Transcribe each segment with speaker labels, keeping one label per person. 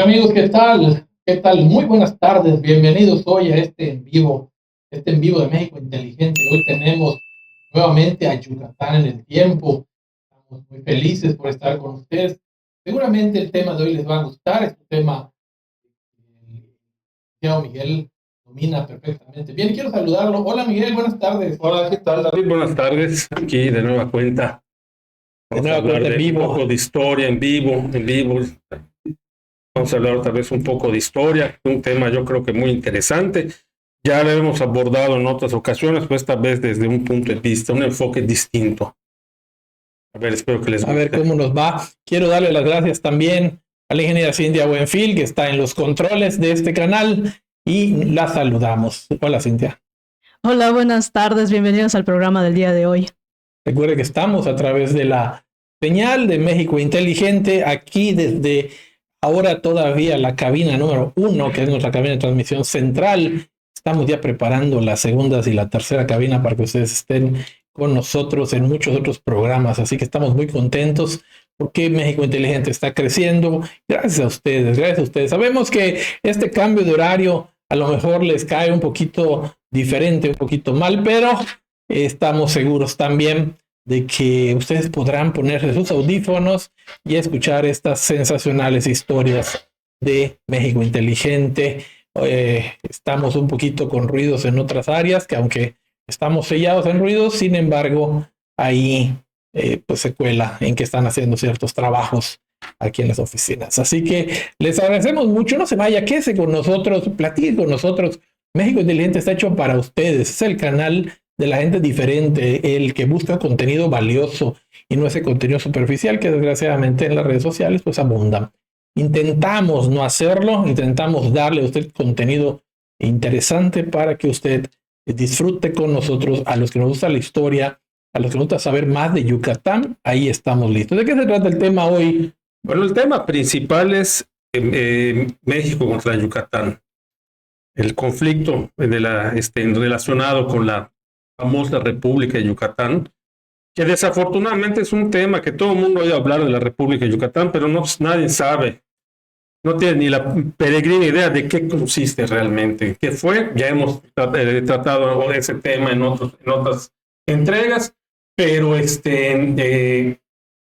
Speaker 1: amigos? ¿Qué tal? ¿Qué tal? Muy buenas tardes. Bienvenidos hoy a este en vivo de México Inteligente. Hoy tenemos nuevamente a Yucatán en el tiempo. Estamos muy felices por estar con ustedes. Seguramente el tema de hoy les va a gustar. Es un tema que Miguel domina perfectamente. Bien, quiero saludarlo. Hola Miguel, buenas tardes.
Speaker 2: Hola, ¿qué tal, David? Buenas tardes. Aquí de nueva cuenta. Vamos a hablar de un poco de historia en vivo. Vamos a hablar tal vez un poco de historia, un tema yo creo que muy interesante. Ya lo hemos abordado en otras ocasiones, pues esta vez desde un punto de vista, un enfoque distinto. A ver, espero que les guste.
Speaker 1: A ver cómo nos va. Quiero darle las gracias también a la ingeniera Cintia Buenfil, que está en los controles de este canal, y la saludamos. Hola, Cintia.
Speaker 3: Hola, buenas tardes. Bienvenidos al programa del día de hoy.
Speaker 1: Recuerde que estamos a través de la señal de México Inteligente, aquí desde ahora todavía la cabina número 1, que es nuestra cabina de transmisión central. Estamos ya preparando las segundas y la tercera cabina para que ustedes estén con nosotros en muchos otros programas, así que estamos muy contentos porque México Inteligente está creciendo. Gracias a ustedes, gracias a ustedes. Sabemos que este cambio de horario a lo mejor les cae un poquito diferente, un poquito mal, pero estamos seguros también de que ustedes podrán ponerse sus audífonos y escuchar estas sensacionales historias de México Inteligente. Estamos un poquito con ruidos en otras áreas, que aunque estamos sellados en ruidos, sin embargo, ahí pues se cuela en que están haciendo ciertos trabajos aquí en las oficinas. Así que les agradecemos mucho. No se vaya, quédese con nosotros, platique con nosotros. México Inteligente está hecho para ustedes. Es el canal de la gente diferente, el que busca contenido valioso y no ese contenido superficial que desgraciadamente en las redes sociales pues abundan. Intentamos no hacerlo, intentamos darle a usted contenido interesante para que usted disfrute con nosotros. A los que nos gusta la historia, a los que nos gusta saber más de Yucatán, ahí estamos listos. ¿De qué se trata el tema hoy?
Speaker 2: Bueno, el tema principal es México contra Yucatán. El conflicto relacionado con la famosa República de Yucatán, que desafortunadamente es un tema que todo el mundo oye hablar de la República de Yucatán, pero nadie sabe, no tiene ni la peregrina idea de qué consiste realmente, qué fue. Ya hemos tratado ese tema en otras entregas, pero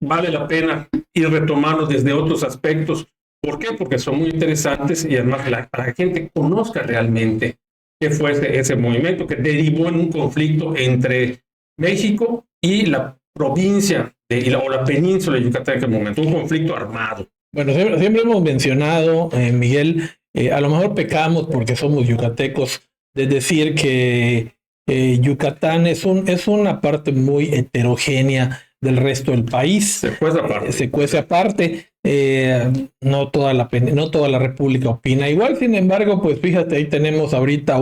Speaker 2: vale la pena ir retomando desde otros aspectos. ¿Por qué? Porque son muy interesantes y además para que la gente conozca realmente qué fue ese movimiento que derivó en un conflicto entre México y la provincia o la península de Yucatán en aquel momento, un conflicto armado.
Speaker 1: Bueno, siempre hemos mencionado, Miguel, a lo mejor pecamos porque somos yucatecos, de decir que Yucatán es una parte muy heterogénea del resto del país. Se cuece aparte. No toda la República opina igual. Sin embargo, pues fíjate, ahí tenemos ahorita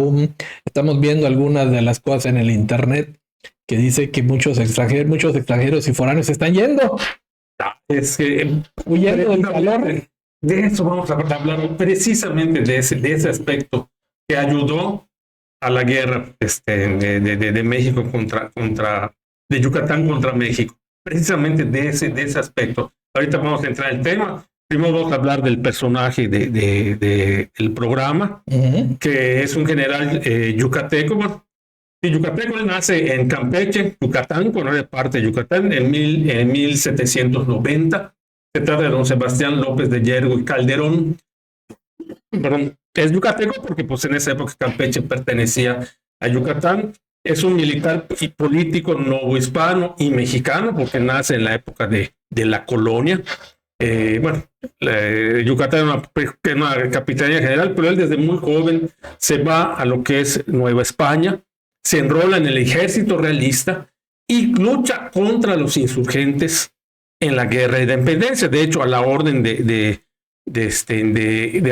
Speaker 1: estamos viendo algunas de las cosas en el internet que dice que muchos extranjeros y foráneos se están yendo.
Speaker 2: Es que
Speaker 1: huyendo del calor.
Speaker 2: De eso vamos a hablar precisamente de ese aspecto que ayudó a la guerra de México de Yucatán contra México. Precisamente de ese aspecto. Ahorita vamos a entrar en el tema. Primero vamos a hablar del personaje del programa, que es un general yucateco. Yucateco nace en Campeche, Yucatán, cuando era parte de Yucatán, en 1790. Se trata de don Sebastián López de Yergo y Calderón. Perdón, es yucateco porque pues, en esa época Campeche pertenecía a Yucatán. Es un militar y político novohispano y mexicano porque nace en la época de la colonia. Yucatán es una capitanía general, pero él desde muy joven se va a lo que es Nueva España, se enrola en el ejército realista y lucha contra los insurgentes en la guerra de independencia. De hecho, a la orden de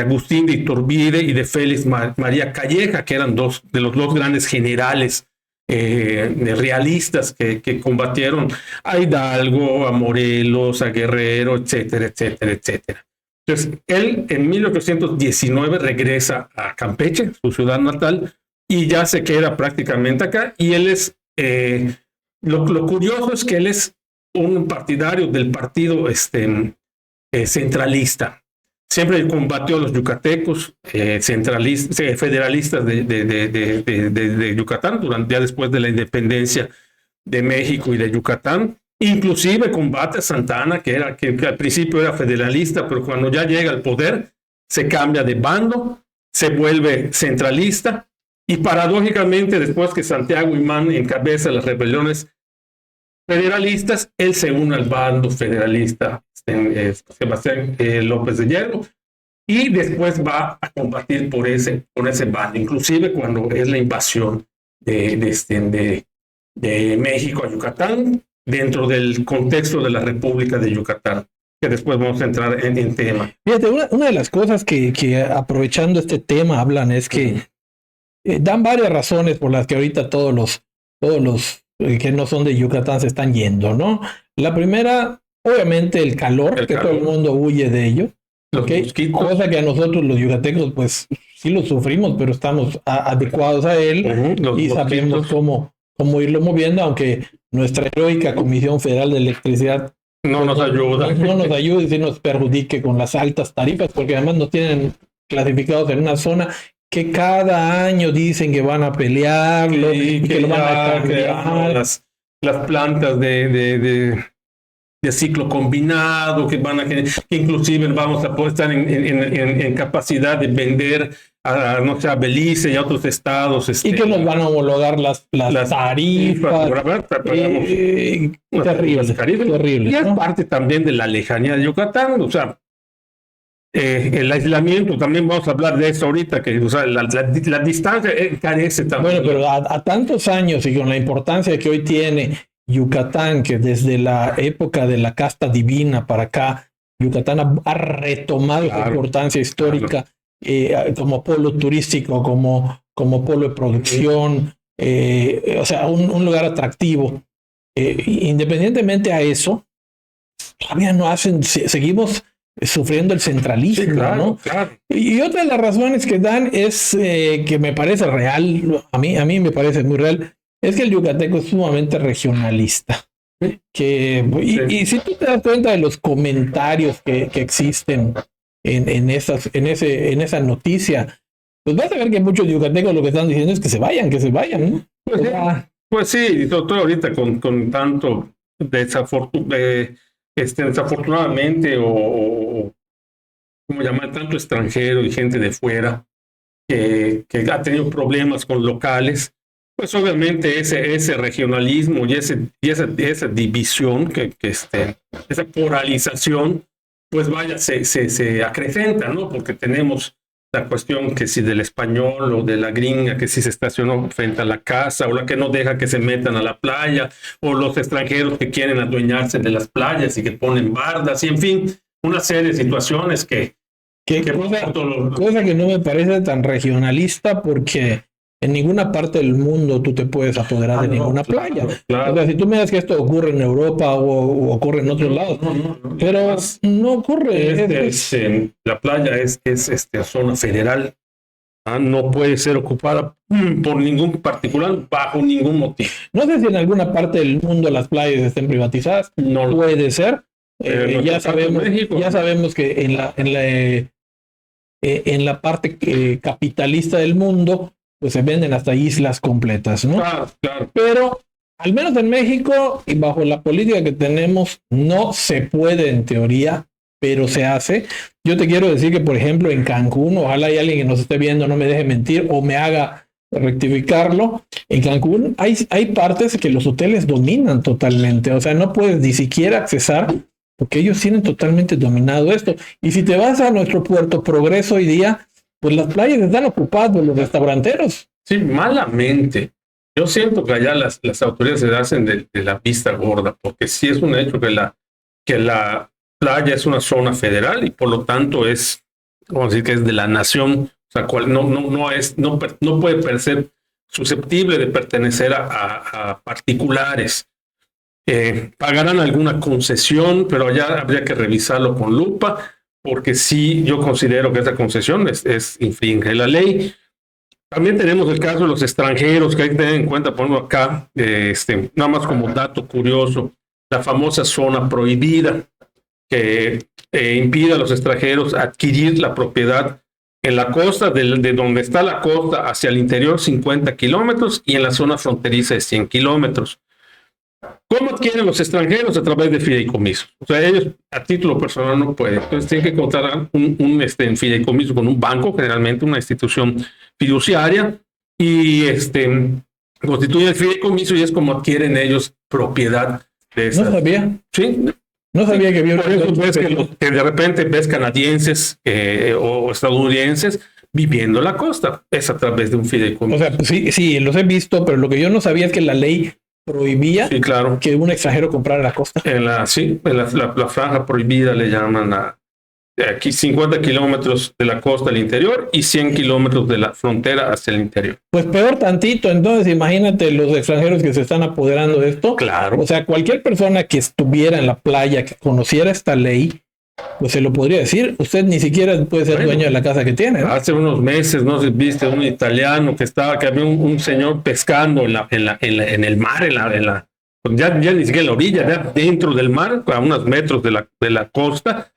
Speaker 2: Agustín de Iturbide y de Félix María Calleja, que eran dos de los dos grandes generales realistas que combatieron a Hidalgo, a Morelos, a Guerrero, etcétera, etcétera, etcétera. Entonces, él en 1819 regresa a Campeche, su ciudad natal, y ya se queda prácticamente acá. Y él es, lo curioso es que él es un partidario del partido centralista. siempre combatió a los yucatecos, federalistas de Yucatán, ya después de la independencia de México y de Yucatán. Inclusive combate a Santa Anna, que al principio era federalista, pero cuando ya llega al poder, se cambia de bando, se vuelve centralista, y paradójicamente, después que Santiago Imán encabeza las rebeliones federalistas, él se une al bando federalista, Sebastián López de Hierro, y después va a combatir por ese bando, inclusive cuando es la invasión de México a Yucatán, dentro del contexto de la República de Yucatán, que después vamos a entrar en tema.
Speaker 1: Fíjate, una de las cosas que aprovechando este tema hablan es que dan varias razones por las que ahorita todos los que no son de Yucatán se están yendo, ¿no? La primera, obviamente el calor, que todo el mundo huye de ello. Cosa que a nosotros los yucatecos pues sí lo sufrimos, pero estamos adecuados a él y sabemos cómo irlo moviendo, aunque nuestra heroica Comisión Federal de Electricidad
Speaker 2: no nos ayuda.
Speaker 1: No nos ayuda y sí nos perjudique con las altas tarifas, porque además nos tienen clasificados en una zona que cada año dicen que van a pelearlo, que lo van a cambiar.
Speaker 2: Las plantas de ciclo combinado, que inclusive vamos a poder estar en capacidad de vender a Belice y a otros estados.
Speaker 1: Y que nos van a homologar las tarifas. Terrible.
Speaker 2: Y es parte también de la lejanía de Yucatán, o sea, el aislamiento, también vamos a hablar de eso ahorita, que o sea, la distancia carece también.
Speaker 1: Bueno, pero a tantos años y con la importancia que hoy tiene Yucatán, que desde la época de la casta divina para acá, Yucatán ha retomado su importancia histórica como polo turístico, como polo de producción, o sea, un lugar atractivo. Independientemente a eso, todavía no seguimos sufriendo el centralismo,
Speaker 2: sí, claro,
Speaker 1: ¿no?
Speaker 2: Claro.
Speaker 1: Y otra de las razones que dan es que me parece real, a mí me parece muy real, es que el yucateco es sumamente regionalista. Y si tú te das cuenta de los comentarios que existen en esa noticia, pues vas a ver que muchos yucatecos lo que están diciendo es que se vayan, ¿no?
Speaker 2: Pues sí, todo ahorita con tanto desafortunadamente o como llamar, tanto extranjero y gente de fuera que ha tenido problemas con locales, pues obviamente ese regionalismo y esa división, esa polarización, pues vaya, se acrecenta, ¿no? Porque tenemos la cuestión que si del español o de la gringa que si se estacionó frente a la casa, o la que no deja que se metan a la playa, o los extranjeros que quieren adueñarse de las playas y que ponen bardas, y en fin, una serie de situaciones
Speaker 1: cosa que no me parece tan regionalista, porque en ninguna parte del mundo tú te puedes apoderar de ninguna playa. Claro. O sea, si tú me das que esto ocurre en Europa o ocurre en otros lados, pero no ocurre.
Speaker 2: La playa es zona federal. No puede ser ocupada por ningún particular, bajo ningún motivo.
Speaker 1: No sé si en alguna parte del mundo las playas estén privatizadas. No puede ser. Ya sabemos que en la parte capitalista del mundo pues se venden hasta islas completas, ¿no?
Speaker 2: Claro.
Speaker 1: Pero al menos en México y bajo la política que tenemos no se puede en teoría, pero se hace. Yo te quiero decir que, por ejemplo, en Cancún, ojalá hay alguien que nos esté viendo, no me deje mentir o me haga rectificarlo, en Cancún hay partes que los hoteles dominan totalmente, o sea, no puedes ni siquiera accesar porque ellos tienen totalmente dominado esto. Y si te vas a nuestro Puerto Progreso hoy día, pues las playas están ocupadas por los restauranteros.
Speaker 2: Sí, malamente. Yo siento que allá las autoridades se hacen de la vista gorda, porque sí es un hecho que la playa es una zona federal y por lo tanto vamos a decir que es de la nación, o sea, no puede ser susceptible de pertenecer a particulares. Pagarán alguna concesión, pero allá habría que revisarlo con lupa, porque sí, yo considero que esa concesión infringe la ley. También tenemos el caso de los extranjeros, que hay que tener en cuenta, ponlo acá, nada más como dato curioso, la famosa zona prohibida, que impide a los extranjeros adquirir la propiedad en la costa, de donde está la costa hacia el interior 50 kilómetros y en la zona fronteriza de 100 kilómetros. ¿Cómo adquieren los extranjeros? A través de fideicomisos. O sea, ellos a título personal no pueden. Entonces tienen que contratar un fideicomiso con un banco, generalmente una institución fiduciaria, y constituyen el fideicomiso y es como adquieren ellos propiedad de esa.
Speaker 1: No sabía.
Speaker 2: Sí.
Speaker 1: No sabía que había
Speaker 2: Por eso ves que de repente ves canadienses o estadounidenses viviendo en la costa. Es a través de un fideicomiso.
Speaker 1: O sea, pues sí, los he visto, pero lo que yo no sabía es que la ley prohibía
Speaker 2: Sí, claro.
Speaker 1: que un extranjero comprara la costa.
Speaker 2: En la franja prohibida le llaman aquí 50 kilómetros de la costa al interior y 100 kilómetros de la frontera hacia el interior.
Speaker 1: Pues peor tantito, entonces imagínate los extranjeros que se están apoderando de esto.
Speaker 2: Claro.
Speaker 1: O sea, cualquier persona que estuviera en la playa, que conociera esta ley, pues se lo podría decir. Usted ni siquiera puede ser dueño de la casa que tiene, ¿no?
Speaker 2: Hace unos meses, no sé, viste un italiano que había un señor pescando en el mar, ya ni siquiera en la orilla, ya dentro del mar, a unos metros de la costa,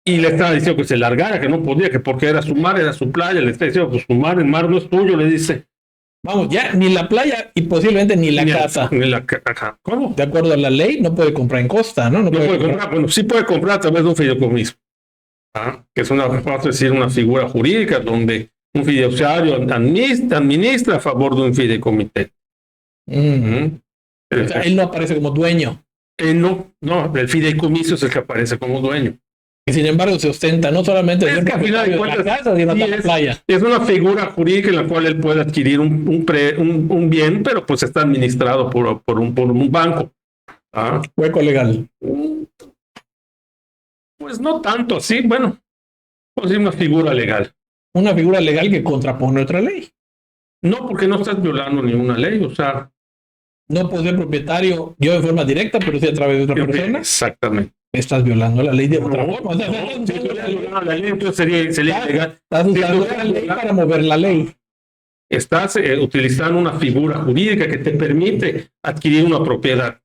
Speaker 2: y le estaba diciendo que se largara, que no podía, que porque era su mar, era su playa, le está diciendo, pues el mar no es tuyo, le dice.
Speaker 1: Vamos, ya ni la playa y posiblemente ni la casa.
Speaker 2: Ajá. ¿Cómo?
Speaker 1: De acuerdo a la ley, no puede comprar en costa, ¿no?
Speaker 2: No puede comprar. Bueno, sí puede comprar a través de un fideicomiso, que es vamos a decir, una figura jurídica donde un fiduciario administra a favor de un fideicomitente.
Speaker 1: O sea, él no aparece como dueño.
Speaker 2: No, el fideicomiso es el que aparece como dueño.
Speaker 1: Que sin embargo se ostenta no solamente
Speaker 2: Es que al final de cuentas,
Speaker 1: la casa, sino la playa.
Speaker 2: Es una figura jurídica en la cual él puede adquirir un bien, pero pues está administrado por un banco.
Speaker 1: Hueco legal.
Speaker 2: Pues no tanto así, bueno, pues es una figura legal.
Speaker 1: Una figura legal que contrapone otra ley.
Speaker 2: No, porque no estás violando ninguna ley, o sea.
Speaker 1: No puedo ser propietario yo de forma directa, pero sí a través de otra persona.
Speaker 2: Exactamente.
Speaker 1: Estás violando la ley de otra forma. O sea,
Speaker 2: la ley, entonces sería ilegal.
Speaker 1: Estás usando la ley para mover la ley.
Speaker 2: Estás utilizando una figura jurídica que te permite adquirir una propiedad.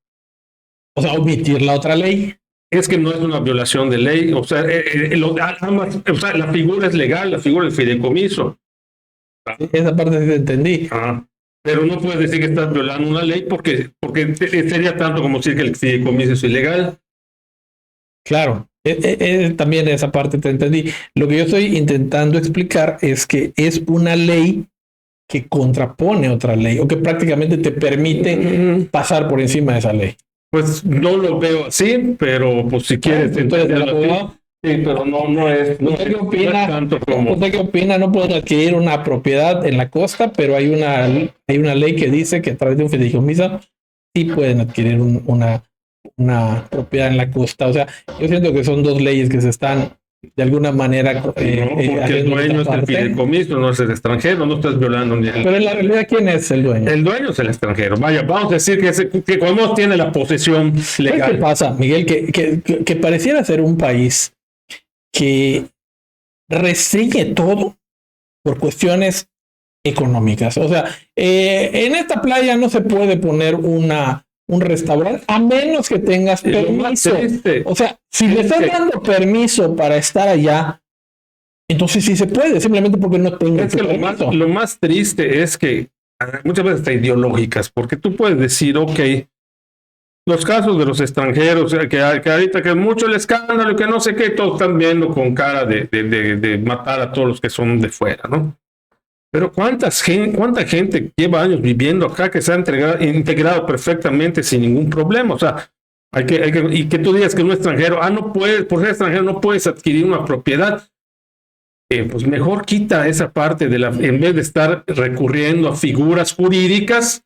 Speaker 1: O sea, omitir la otra ley.
Speaker 2: Es que no es una violación de ley. O sea, la figura es legal, la figura del fideicomiso.
Speaker 1: Esa parte sí te entendí.
Speaker 2: Pero no puedes decir que estás violando una ley porque sería tanto como decir que el fideicomiso es ilegal.
Speaker 1: Claro, también esa parte te entendí. Lo que yo estoy intentando explicar es que es una ley que contrapone otra ley o que prácticamente te permite pasar por encima de esa ley.
Speaker 2: Pues no lo veo así, pero pues si quieres entenderlo así. Sí, pero no es.
Speaker 1: ¿Usted qué opina?
Speaker 2: Tanto como...
Speaker 1: ¿Usted qué opina? No pueden adquirir una propiedad en la costa, pero hay una ley que dice que a través de un fideicomiso sí pueden adquirir una propiedad en la costa. O sea, yo siento que son dos leyes que se están de alguna manera
Speaker 2: porque el dueño es el fideicomiso, no es el extranjero, no estás violando ni el...
Speaker 1: Pero en la realidad, ¿quién es el dueño?
Speaker 2: El dueño es el extranjero. Vaya, vamos a decir que Comoros tiene la posesión legal.
Speaker 1: ¿Qué pasa, Miguel? Que pareciera ser un país que restringe todo por cuestiones económicas. O sea, en esta playa no se puede poner un restaurante a menos que tengas permiso. O sea, si le estás dando permiso para estar allá, entonces sí se puede, simplemente porque no tengas permiso.
Speaker 2: Lo más triste es que muchas veces está ideológicas, porque tú puedes decir, ok, los casos de los extranjeros, que ahorita que es mucho el escándalo, que no sé qué, todos están viendo con cara de matar a todos los que son de fuera, ¿no? Pero cuánta gente lleva años viviendo acá que se ha integrado perfectamente sin ningún problema. O sea, y que tú digas que un extranjero, no puedes, por ser extranjero no puedes adquirir una propiedad. Pues mejor quita esa parte en vez de estar recurriendo a figuras jurídicas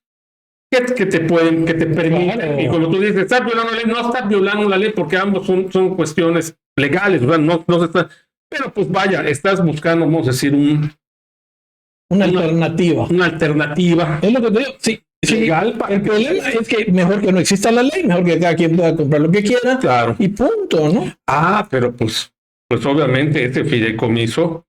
Speaker 2: que te permiten. Claro. Y como tú dices, ¿estás violando la ley? No estás violando la ley porque ambos son cuestiones legales. O sea, no se está. Pero pues vaya, estás buscando, vamos a decir, una alternativa. Una alternativa.
Speaker 1: Es lo que te digo. Sí. Legal. El problema es que mejor que no exista la ley, mejor que cada quien pueda comprar lo que quiera.
Speaker 2: Claro.
Speaker 1: Y punto, ¿no?
Speaker 2: Pero pues obviamente este fideicomiso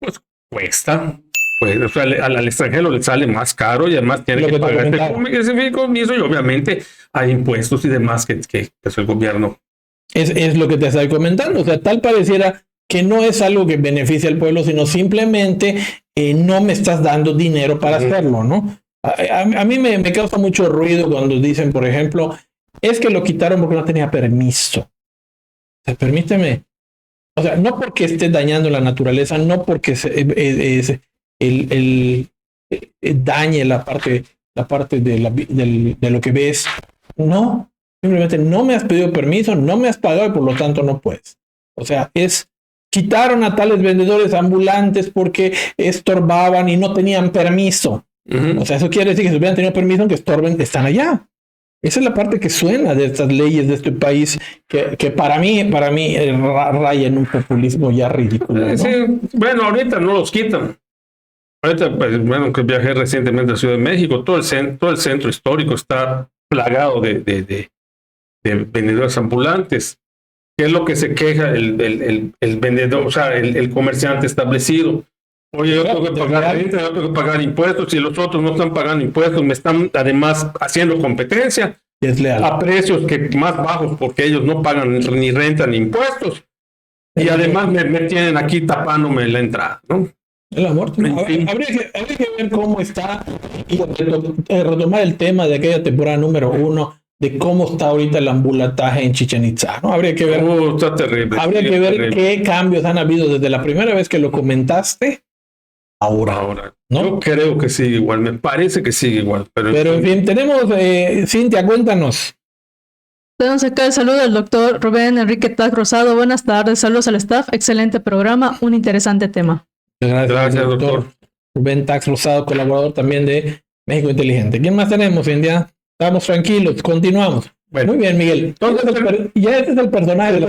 Speaker 2: pues cuesta. Pues, o sea, al extranjero le sale más caro y además tiene que pagar ese fideicomiso y obviamente hay impuestos y demás que pues el gobierno
Speaker 1: Es lo que te estoy comentando. O sea, tal pareciera que no es algo que beneficie al pueblo, sino simplemente no me estás dando dinero para hacerlo, ¿no? A mí me causa mucho ruido cuando dicen, por ejemplo, es que lo quitaron porque no tenía permiso. O sea, permíteme. O sea, no porque esté dañando la naturaleza, no porque dañe la parte de lo que ves. No, simplemente no me has pedido permiso, no me has pagado y por lo tanto no puedes. O sea, quitaron a tales vendedores ambulantes porque estorbaban y no tenían permiso. O sea, eso quiere decir que si hubieran tenido permiso, aunque estorben, están allá. Esa es la parte que suena de estas leyes de este país, que para mí raya en un populismo ya ridículo, ¿no?
Speaker 2: Sí, bueno, ahorita no los quitan. Ahorita, pues, bueno, que viajé recientemente a Ciudad de México, todo el centro histórico está plagado de vendedores ambulantes. ¿Qué es lo que se queja el vendedor, o sea, el comerciante establecido? Oye, yo tengo que pagar renta, yo tengo que pagar impuestos, y los otros no están pagando impuestos, me están además haciendo competencia a precios más bajos porque ellos no pagan ni renta ni impuestos. Y además me tienen aquí tapándome la entrada, ¿no?
Speaker 1: El amor. Habría que ver cómo está y retomar el tema de aquella temporada número 1 de cómo está ahorita el ambulataje en Chichén Itzá, ¿no? Habría que ver,
Speaker 2: está terrible.
Speaker 1: Habría que ver qué cambios han habido desde la primera vez que lo comentaste ahora, ¿no?
Speaker 2: Yo creo que sigue igual, me parece que sigue igual.
Speaker 1: Pero en fin, tenemos, Cintia, cuéntanos.
Speaker 3: Tenemos acá el saludo del doctor Rubén Enrique Tac Rosado. Buenas tardes, saludos al staff, excelente programa, un interesante tema.
Speaker 1: Gracias, doctor Rubén Tax Rosado, colaborador también de México Inteligente. ¿Quién más tenemos, India? Estamos tranquilos, continuamos. Bueno, muy bien, Miguel. Entonces, ya este es el personaje.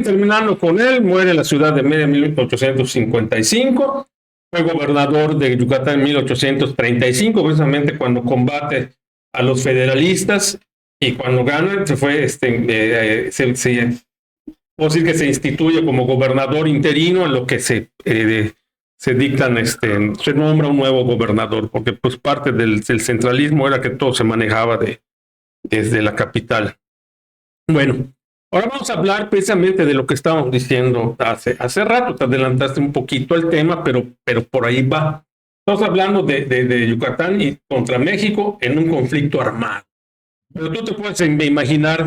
Speaker 2: Terminando con él, muere en la ciudad de Mérida en 1855. Fue gobernador de Yucatán en 1835, precisamente cuando combate a los federalistas, y cuando gana se fue, puedo decir que se instituye como gobernador interino, en lo que se dictan, se nombra un nuevo gobernador, porque pues parte del centralismo era que todo se manejaba desde la capital. Bueno, ahora vamos a hablar precisamente de lo que estábamos diciendo hace rato. Te adelantaste un poquito el tema, pero por ahí va. Estamos hablando de Yucatán y contra México en un conflicto armado. Pero tú te puedes imaginar,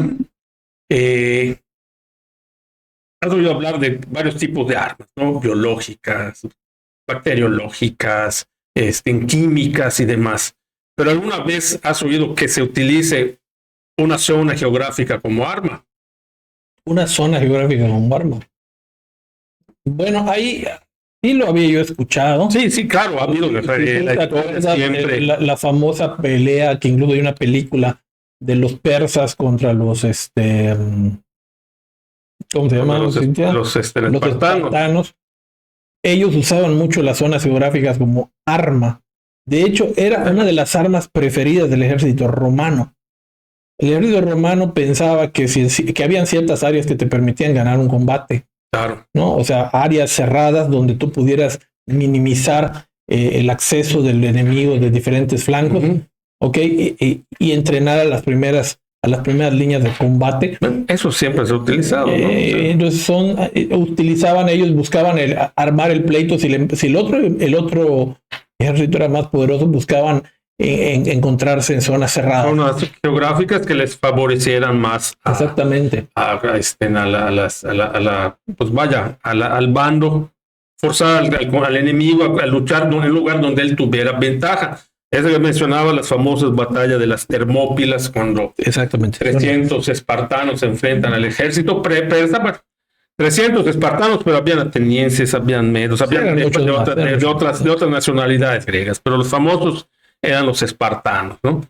Speaker 2: has oído hablar de varios tipos de armas, ¿no? Biológicas, bacteriológicas, químicas y demás. Pero ¿alguna vez has oído que se utilice una zona geográfica como arma?
Speaker 1: Una zona geográfica como arma. Bueno, ahí sí lo había yo escuchado.
Speaker 2: Sí, claro, ha habido
Speaker 1: la famosa pelea, que incluso hay una película de los persas contra los ¿cómo se llama?
Speaker 2: Los espartanos.
Speaker 1: Ellos usaban mucho las zonas geográficas como arma. De hecho, era una de las armas preferidas del ejército romano. El ejército romano pensaba que habían ciertas áreas que te permitían ganar un combate.
Speaker 2: Claro.
Speaker 1: ¿No? O sea, áreas cerradas donde tú pudieras minimizar el acceso del enemigo de diferentes flancos, ¿ok? Y entrenar a las primeras líneas de combate.
Speaker 2: Eso siempre se ha utilizado, ¿no?
Speaker 1: Entonces utilizaban ellos, buscaban armar el pleito. Si el otro ejército era más poderoso, buscaban encontrarse en zonas cerradas.
Speaker 2: Zonas geográficas que les favorecieran más.
Speaker 1: Exactamente.
Speaker 2: Al bando, forzar al enemigo a luchar en un lugar donde él tuviera ventaja. Eso que mencionaba, las famosas batallas de las Termópilas, cuando 300 espartanos se enfrentan al ejército persa. 300 espartanos, pero habían atenienses, habían medos, habían de otras nacionalidades griegas, pero los famosos eran los espartanos, ¿no?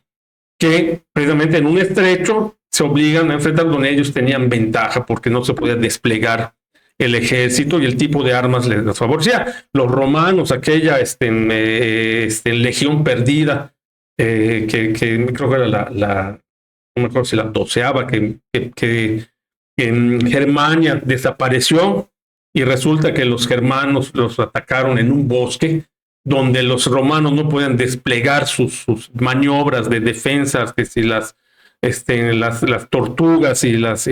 Speaker 2: Que precisamente en un estrecho se obligan a enfrentar donde ellos tenían ventaja porque no se podía desplegar el ejército y el tipo de armas les favorecía. Los romanos, aquella legión perdida, que creo que era no me acuerdo si la 12ª, que en Germania desapareció, y resulta que los germanos los atacaron en un bosque donde los romanos no podían desplegar sus maniobras de defensa, que si las tortugas y las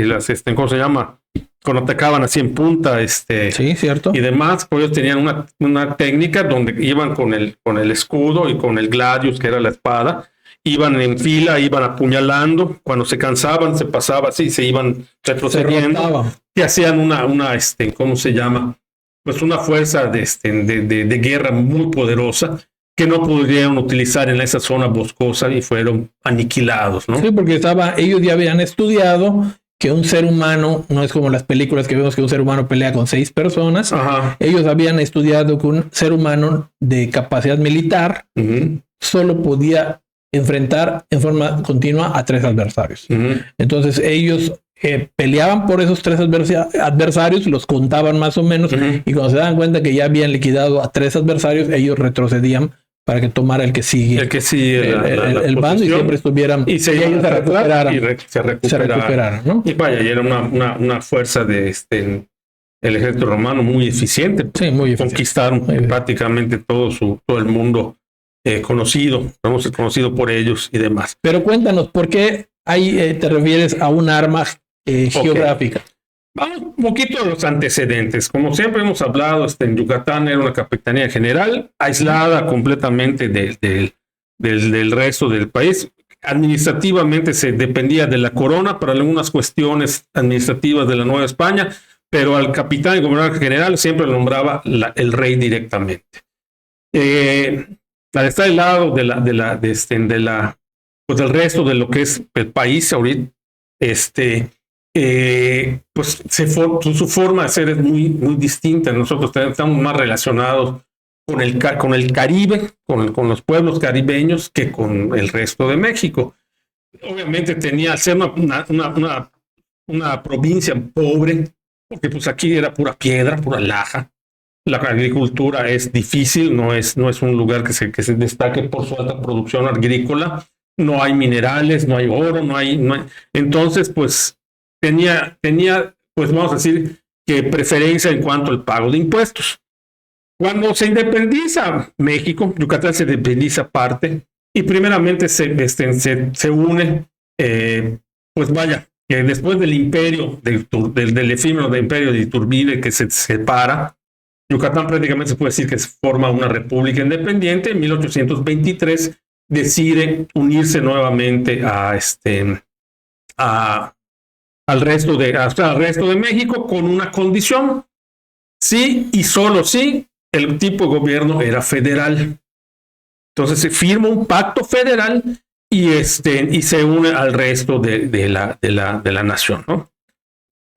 Speaker 2: ¿cómo se llama? cuando atacaban así en punta,
Speaker 1: Sí, cierto.
Speaker 2: y demás, pues ellos tenían una técnica donde iban con el escudo y con el gladius, que era la espada, iban en fila, iban apuñalando, cuando se cansaban, se pasaba así, se iban
Speaker 1: Se
Speaker 2: retrocediendo,
Speaker 1: rotaban.
Speaker 2: y hacían ¿cómo se llama? Pues una fuerza de guerra muy poderosa que no pudieron utilizar en esa zona boscosa y fueron aniquilados, ¿no?
Speaker 1: Sí, porque ellos ya habían estudiado que un ser humano, no es como las películas que vemos que un ser humano pelea con 6 personas.
Speaker 2: Ajá.
Speaker 1: Ellos habían estudiado que un ser humano de capacidad militar
Speaker 2: Ujú,
Speaker 1: solo podía enfrentar en forma continua a 3 adversarios.
Speaker 2: ujú,
Speaker 1: Entonces ellos peleaban por esos 3 adversarios, los contaban más o menos,
Speaker 2: ujú.
Speaker 1: y cuando se daban cuenta que ya habían liquidado a 3 adversarios, ellos retrocedían para que tomara el que sigue
Speaker 2: El que sí,
Speaker 1: el bando, y
Speaker 2: posición,
Speaker 1: siempre estuvieran
Speaker 2: y se
Speaker 1: y ellos
Speaker 2: iban
Speaker 1: se
Speaker 2: hacia atrás
Speaker 1: recuperaran.
Speaker 2: y se recuperaran.
Speaker 1: ¿No?
Speaker 2: Y vaya, y era una fuerza de el ejército romano muy eficiente.
Speaker 1: Sí, muy eficiente.
Speaker 2: Conquistaron
Speaker 1: Muy bien.
Speaker 2: prácticamente todo el mundo conocido, conocido por ellos y demás.
Speaker 1: Pero cuéntanos, ¿por qué ahí te refieres a un arma geográfica?
Speaker 2: Vamos un poquito a los antecedentes. Como siempre hemos hablado, en Yucatán era una capitanía general aislada completamente del resto del país. Administrativamente se dependía de la corona para algunas cuestiones administrativas de la Nueva España, pero al capitán y gobernador general siempre lo nombraba el rey directamente. Al estar al lado pues del resto de lo que es el país ahorita, pues su forma de ser es muy distinta. Nosotros estamos más relacionados con el Caribe, con los pueblos caribeños, que con el resto de México. Obviamente al ser una provincia pobre, porque pues aquí era pura piedra, pura laja. La agricultura es difícil, no es un lugar que se destaque por su alta producción agrícola. No hay minerales, no hay oro, no hay. Entonces, pues tenía, pues vamos a decir, que preferencia en cuanto al pago de impuestos. Cuando se independiza México, Yucatán se independiza aparte y primeramente se une, pues vaya, que después del imperio, del efímero del imperio de Iturbide, que se separa, Yucatán prácticamente se puede decir que se forma una república independiente. En 1823 decide unirse nuevamente al resto de México con una condición: sí y solo sí, el tipo de gobierno era federal. Entonces se firma un pacto federal y se une al resto de la nación, ¿no?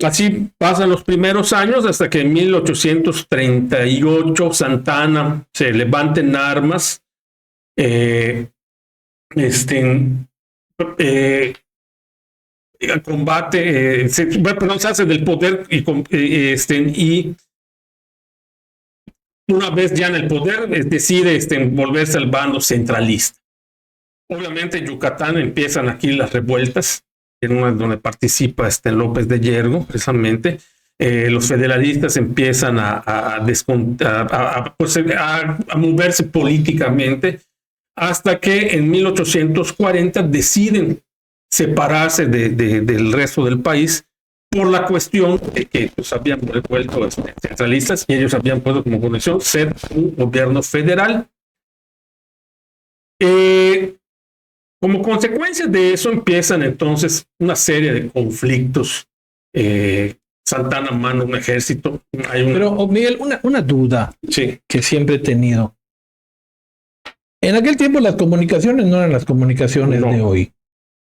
Speaker 2: Así pasan los primeros años hasta que en 1838 Santa Anna se levanta en armas, combate, se hace del poder y una vez ya en el poder decide volverse al bando centralista. Obviamente en Yucatán empiezan aquí las revueltas, en una donde participa López de Yergo, precisamente. Los federalistas empiezan a moverse políticamente, hasta que en 1840 deciden separarse del resto del país por la cuestión de que pues, habían vuelto centralistas y ellos habían puesto como condición ser un gobierno federal. Como consecuencia de eso empiezan entonces una serie de conflictos. Santa Anna manda un ejército.
Speaker 1: Pero, Miguel, una duda
Speaker 2: sí.
Speaker 1: que siempre he tenido. En aquel tiempo las comunicaciones no eran las comunicaciones de hoy.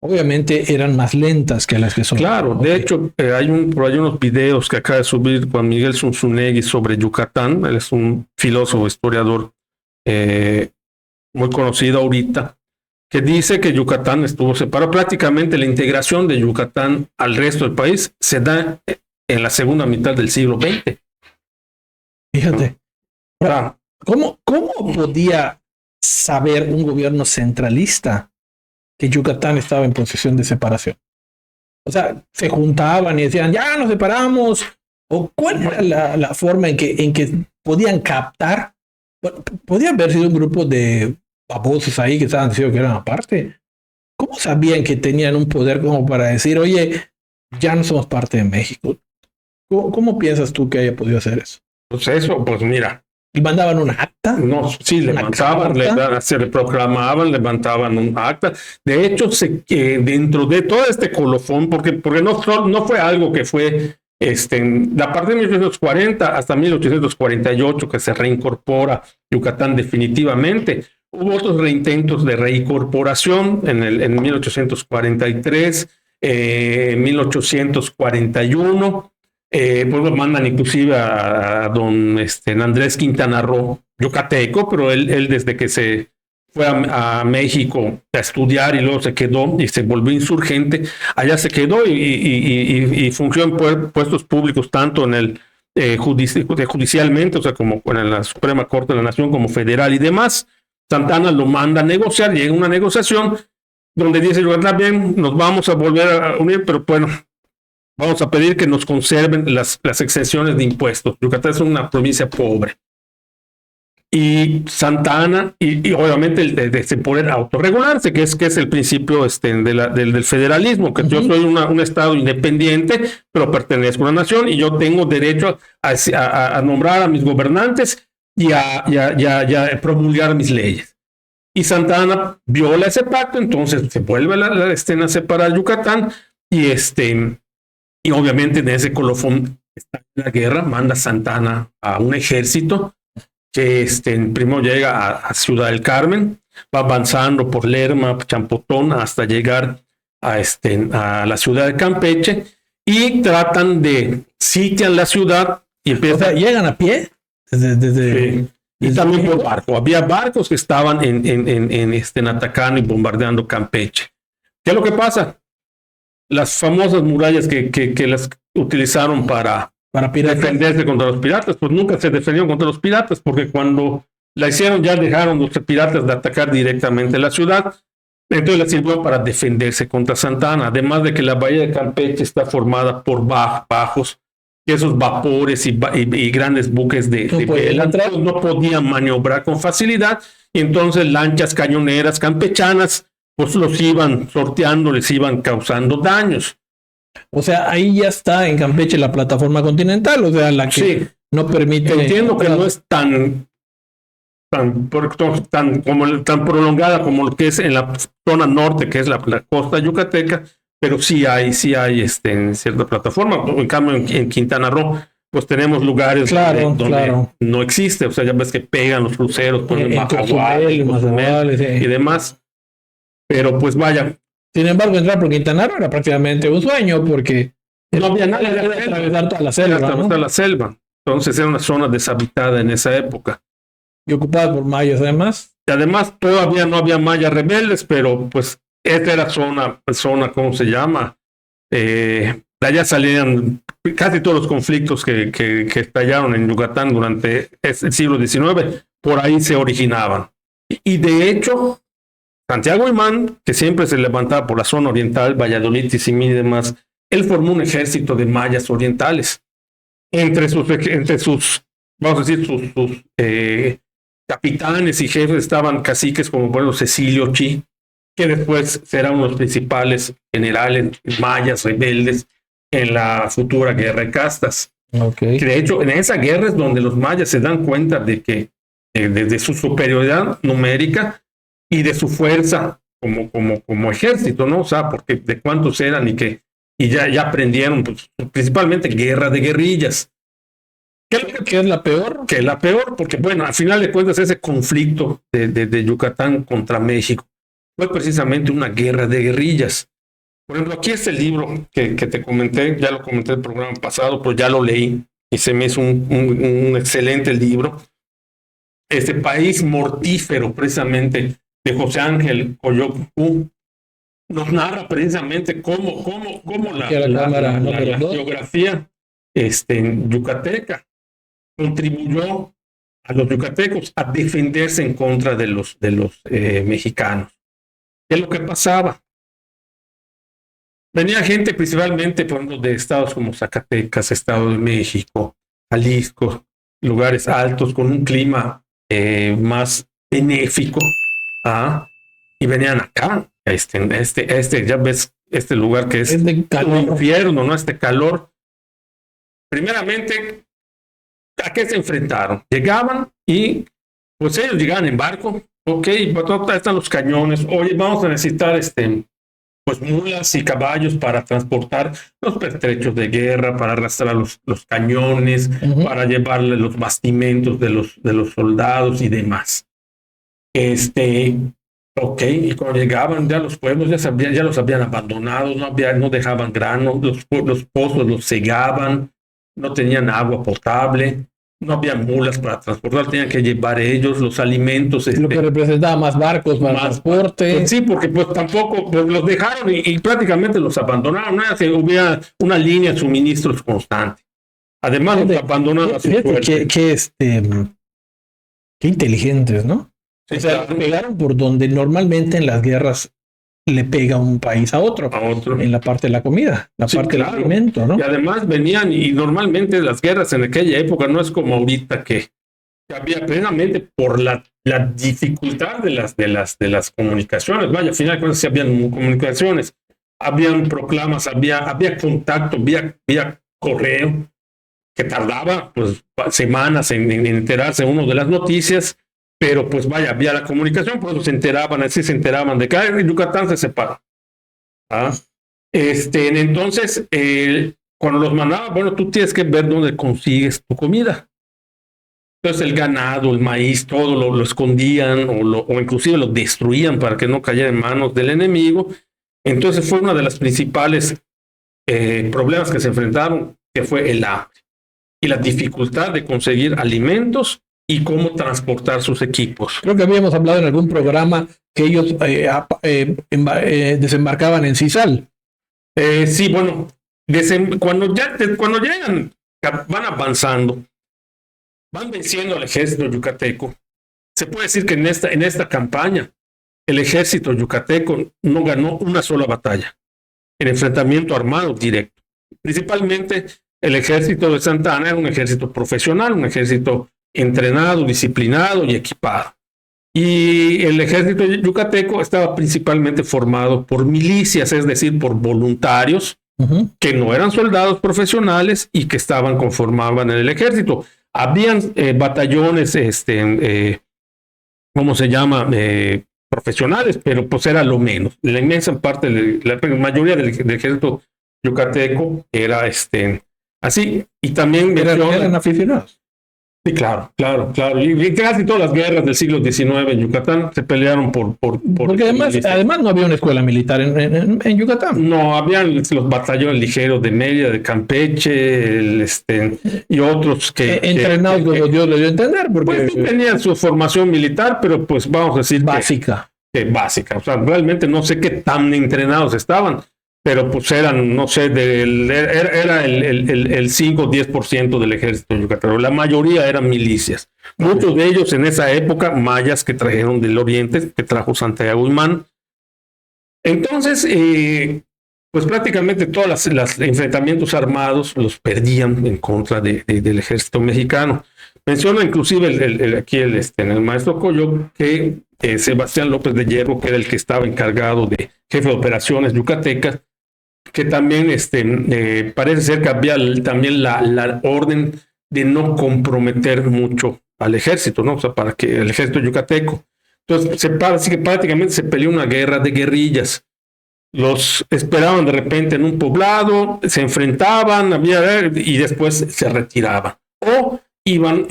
Speaker 1: Obviamente eran más lentas que las que son.
Speaker 2: Claro, de hecho, hay unos videos que acaba de subir Juan Miguel Zunzunegui sobre Yucatán. Él es un filósofo, historiador muy conocido ahorita, que dice que Yucatán estuvo separado. Prácticamente la integración de Yucatán al resto del país se da en la segunda mitad del siglo XX.
Speaker 1: Fíjate. ¿Cómo podía saber un gobierno centralista que Yucatán estaba en posición de separación? O sea, se juntaban y decían, ya nos separamos. ¿O cuál era la forma en que podían captar? Bueno, podía haber sido un grupo de babosos ahí que estaban diciendo que eran aparte. ¿Cómo sabían que tenían un poder como para decir, oye, ya no somos parte de México? ¿Cómo piensas tú que haya podido hacer eso?
Speaker 2: Pues eso, pues mira.
Speaker 1: ¿Y mandaban una acta?
Speaker 2: No, sí, levantaban, se le proclamaban, levantaban un acta. De hecho, dentro de todo este colofón, porque no fue algo que fue a partir de 1840 hasta 1848 que se reincorpora Yucatán definitivamente. Hubo otros reintentos de reincorporación en 1843, 1841. Pues lo mandan inclusive a don Andrés Quintana Roo, yucateco, pero él desde que se fue a México a estudiar y luego se quedó y se volvió insurgente, allá se quedó y fungió en puestos públicos tanto en el judicialmente, o sea, como en la Suprema Corte de la Nación, como federal y demás. Santana lo manda a negociar, llega una negociación donde dice, ¿verdad? Bien, nos vamos a volver a unir, pero bueno, vamos a pedir que nos conserven las exenciones de impuestos. Yucatán es una provincia pobre. Y Santa Ana, y obviamente de poder autorregularse, que es el principio del federalismo, que yo soy un estado independiente, pero pertenezco a una nación y yo tengo derecho a nombrar a mis gobernantes y a promulgar mis leyes. Y Santa Ana viola ese pacto, entonces se vuelve a separar Yucatán y obviamente en ese colofón está en la guerra, manda Santa Ana a un ejército que primero llega a Ciudad del Carmen, va avanzando por Lerma, Champotón, hasta llegar a la ciudad de Campeche y tratan de sitian la ciudad y empiezan.
Speaker 1: O sea, ¿llegan a pie?
Speaker 2: Sí. Y también por barco. Había barcos que estaban atacando y bombardeando Campeche. ¿Qué es lo que pasa? Las famosas murallas que las utilizaron para defenderse contra los piratas, pues nunca se defendieron contra los piratas, porque cuando la hicieron ya dejaron los piratas de atacar directamente la ciudad, entonces la sirvió para defenderse contra Santa Ana, además de que la bahía de Campeche está formada por bajos, que esos vapores y grandes buques de vela no podían maniobrar con facilidad, y entonces lanchas cañoneras campechanas pues los iban sorteando, les iban causando daños.
Speaker 1: O sea, ahí ya está en Campeche la plataforma continental, o sea, la que no permite.
Speaker 2: Entiendo que no es tan prolongada como lo que es en la zona norte, que es la costa yucateca, pero sí hay en cierta plataforma. En cambio, en Quintana Roo, pues tenemos lugares donde no existe, o sea, ya ves que pegan los cruceros, ponen y demás. Pero pues vaya.
Speaker 1: Sin embargo, entrar por Quintana Roo era prácticamente un sueño porque no había nada, era atravesar toda la selva.
Speaker 2: Atravesar la selva. Entonces era una zona deshabitada en esa época.
Speaker 1: Y ocupada por mayas además.
Speaker 2: Y además todavía no había mayas rebeldes, pero pues esta era zona, ¿cómo se llama? De allá salían casi todos los conflictos que estallaron en Yucatán durante el siglo XIX, por ahí se originaban. Y de hecho, Santiago Imán, que siempre se levantaba por la zona oriental, Valladolid, Tizimí y demás, él formó un ejército de mayas orientales. Entre sus vamos a decir, sus capitanes y jefes estaban caciques como por ejemplo Cecilio Chi, que después será uno de los principales generales mayas rebeldes en la futura guerra de castas.
Speaker 1: Okay.
Speaker 2: Que de hecho, en esa guerra es donde los mayas se dan cuenta de que de su superioridad numérica y de su fuerza como ejército, ¿no? O sea, porque de cuántos eran y ya aprendieron, pues, principalmente guerra de guerrillas.
Speaker 1: ¿Qué es la peor?
Speaker 2: Que es la peor, porque bueno, al final de cuentas ese conflicto de Yucatán contra México fue precisamente una guerra de guerrillas. Por ejemplo, aquí está el libro que te comenté, ya lo comenté en el programa pasado, pero ya lo leí y se me hizo un excelente libro. Este País Mortífero, precisamente, de José Ángel Coyocú, nos narra precisamente cómo la geografía yucateca contribuyó a los yucatecos a defenderse en contra de los mexicanos. ¿Qué es lo que pasaba? Venía gente principalmente, por ejemplo, de estados como Zacatecas, Estado de México, Jalisco, lugares altos con un clima más benéfico, y venían acá, ya ves este lugar que es un infierno, ¿no? Este calor. primeramente, ¿a qué se enfrentaron? Llegaban y pues ellos llegaban en barco, ok, están los cañones, oye, vamos a necesitar pues mulas y caballos para transportar los pertrechos de guerra, para arrastrar los cañones, para llevarle los bastimentos de los soldados y demás. Ok, y cuando llegaban ya los pueblos ya los habían abandonado, no dejaban grano, los pozos los cegaban, no tenían agua potable, no había mulas para transportar, tenían que llevar ellos los alimentos.
Speaker 1: Lo que representaba más barcos, más transporte.
Speaker 2: Pues sí, porque pues tampoco pues, los dejaron y prácticamente los abandonaron, no era que hubiera una línea de suministros constante. Además los abandonaron a su suerte.
Speaker 1: Qué inteligentes, ¿no?
Speaker 2: Sí,
Speaker 1: o sea,
Speaker 2: claro.
Speaker 1: pegaron por donde normalmente en las guerras le pega un país a otro. En la parte de la comida, la parte del alimento, ¿no?
Speaker 2: Y además venían, y normalmente las guerras en aquella época no es como ahorita que había plenamente por la dificultad de las comunicaciones. Vaya, al final de cuentas sí habían comunicaciones, habían proclamas, había contacto vía correo, que tardaba pues semanas en enterarse uno de las noticias. Pero pues vaya, había la comunicación, por eso se enteraban de que Yucatán se separó. Entonces, cuando los mandaban, bueno, tú tienes que ver dónde consigues tu comida. Entonces el ganado, el maíz, todo lo escondían o inclusive lo destruían para que no cayera en manos del enemigo. Entonces fue uno de los principales problemas que se enfrentaron, que fue el hambre y la dificultad de conseguir alimentos y cómo transportar sus equipos.
Speaker 1: Creo que habíamos hablado en algún programa que ellos desembarcaban en Cizal.
Speaker 2: Sí, bueno, cuando llegan, van avanzando, van venciendo al ejército yucateco. Se puede decir que en esta campaña el ejército yucateco no ganó una sola batalla en enfrentamiento armado directo. Principalmente el ejército de Santa Anna era un ejército profesional, un ejército entrenado, disciplinado y equipado. Y el ejército yucateco estaba principalmente formado por milicias, es decir, por voluntarios que no eran soldados profesionales y que conformaban el ejército. Habían batallones, ¿cómo se llama? Profesionales, pero pues era lo menos. La inmensa parte, la mayoría del ejército yucateco era así. Y también
Speaker 1: eran aficionados.
Speaker 2: Sí, claro. Y casi todas las guerras del siglo XIX en Yucatán se pelearon
Speaker 1: porque además no había una escuela militar en Yucatán.
Speaker 2: No, habían los batallones ligeros de Mérida, de Campeche, y otros que...
Speaker 1: entrenados como Dios le dio a entender. Porque
Speaker 2: pues sí tenían su formación militar, pero pues vamos a decir...
Speaker 1: Básica.
Speaker 2: Básica. O sea, realmente no sé qué tan entrenados estaban, pero pues eran, no sé, era el 5 o 10% del ejército yucateco. La mayoría eran milicias. Muchos de ellos en esa época, mayas que trajeron del oriente, que trajo Santiago Imán. Entonces, pues prácticamente todos los enfrentamientos armados los perdían en contra del ejército mexicano. Menciona inclusive aquí el maestro Coyo que Sebastián López de Hierro, que era el que estaba encargado de jefe de operaciones yucatecas, que también parece ser que había también la orden de no comprometer mucho al ejército, ¿no? O sea, para que el ejército yucateco. Entonces, así que prácticamente se peleó una guerra de guerrillas. Los esperaban de repente en un poblado, se enfrentaban, y después se retiraban. O iban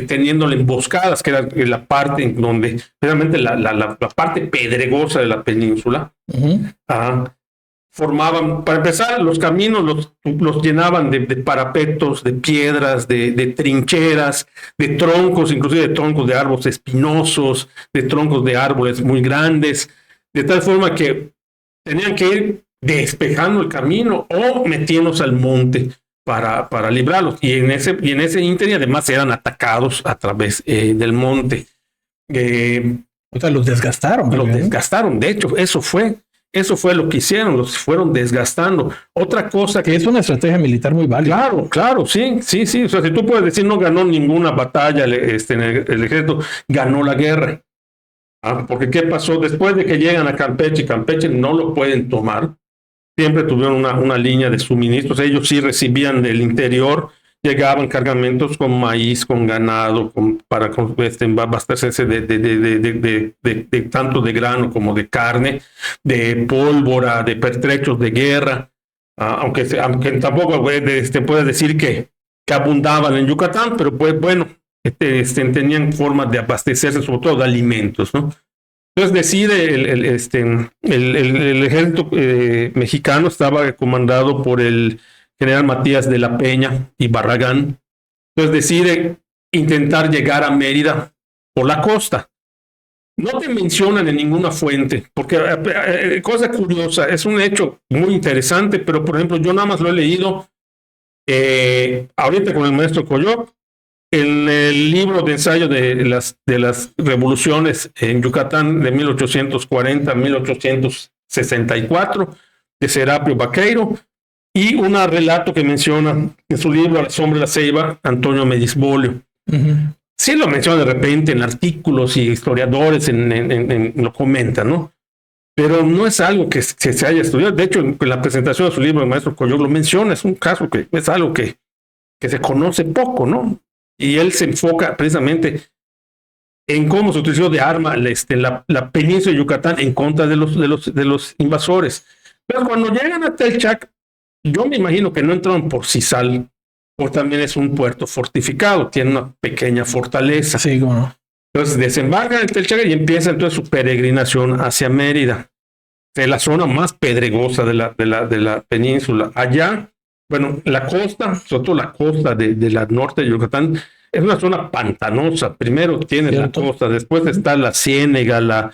Speaker 2: teniendo emboscadas, que era la parte en donde, realmente la parte pedregosa de la península, formaban, para empezar, los caminos los llenaban de parapetos, de piedras, de trincheras, de troncos, inclusive de troncos de árboles espinosos, de troncos de árboles muy grandes, de tal forma que tenían que ir despejando el camino o metiéndose al monte para librarlos. Y en ese ínter además eran atacados a través del monte.
Speaker 1: O sea, los desgastaron.
Speaker 2: Los desgastaron, de hecho, eso fue lo que hicieron, los fueron desgastando. Otra cosa
Speaker 1: que es una estrategia militar muy válida.
Speaker 2: Claro, sí. O sea, si tú puedes decir no ganó ninguna batalla el ejército, ganó la guerra. Porque ¿qué pasó? Después de que llegan a Campeche no lo pueden tomar, siempre tuvieron una línea de suministros. Ellos sí recibían del interior, llegaban cargamentos con maíz, con ganado, para abastecerse de tanto de grano como de carne, de pólvora, de pertrechos de guerra, aunque tampoco puede decir que abundaban en Yucatán, pero pues bueno, tenían formas de abastecerse, sobre todo de alimentos, ¿no? Entonces decide el ejército mexicano, estaba comandado por el general Matías de la Peña y Barragán. Entonces decide intentar llegar a Mérida por la costa. No te mencionan en ninguna fuente, porque cosa curiosa, es un hecho muy interesante, pero por ejemplo yo nada más lo he leído ahorita con el maestro Coyoc, en el libro de ensayo de las revoluciones en Yucatán de 1840 a 1864, de Serapio Vaqueiro, y un relato que menciona en su libro A la sombra de la ceiba, Antonio Medisbolio. Sí lo menciona de repente en artículos y historiadores lo comentan, ¿no? Pero no es algo que se haya estudiado. De hecho, en la presentación de su libro, el maestro Coyoc lo menciona, es un caso que es algo que se conoce poco, ¿no? Y él se enfoca precisamente en cómo se utilizó de arma la península de Yucatán en contra de los invasores. Pero cuando llegan a Telchac, yo me imagino que no entraron por Cizal, porque también es un puerto fortificado, tiene una pequeña fortaleza.
Speaker 1: Sí, cómo no.
Speaker 2: Entonces desembarcan en Telchac y empieza entonces su peregrinación hacia Mérida, de la zona más pedregosa de la península. Allá, bueno, la costa, sobre todo la costa de la norte de Yucatán, es una zona pantanosa. Primero tiene la costa, después está la ciénega,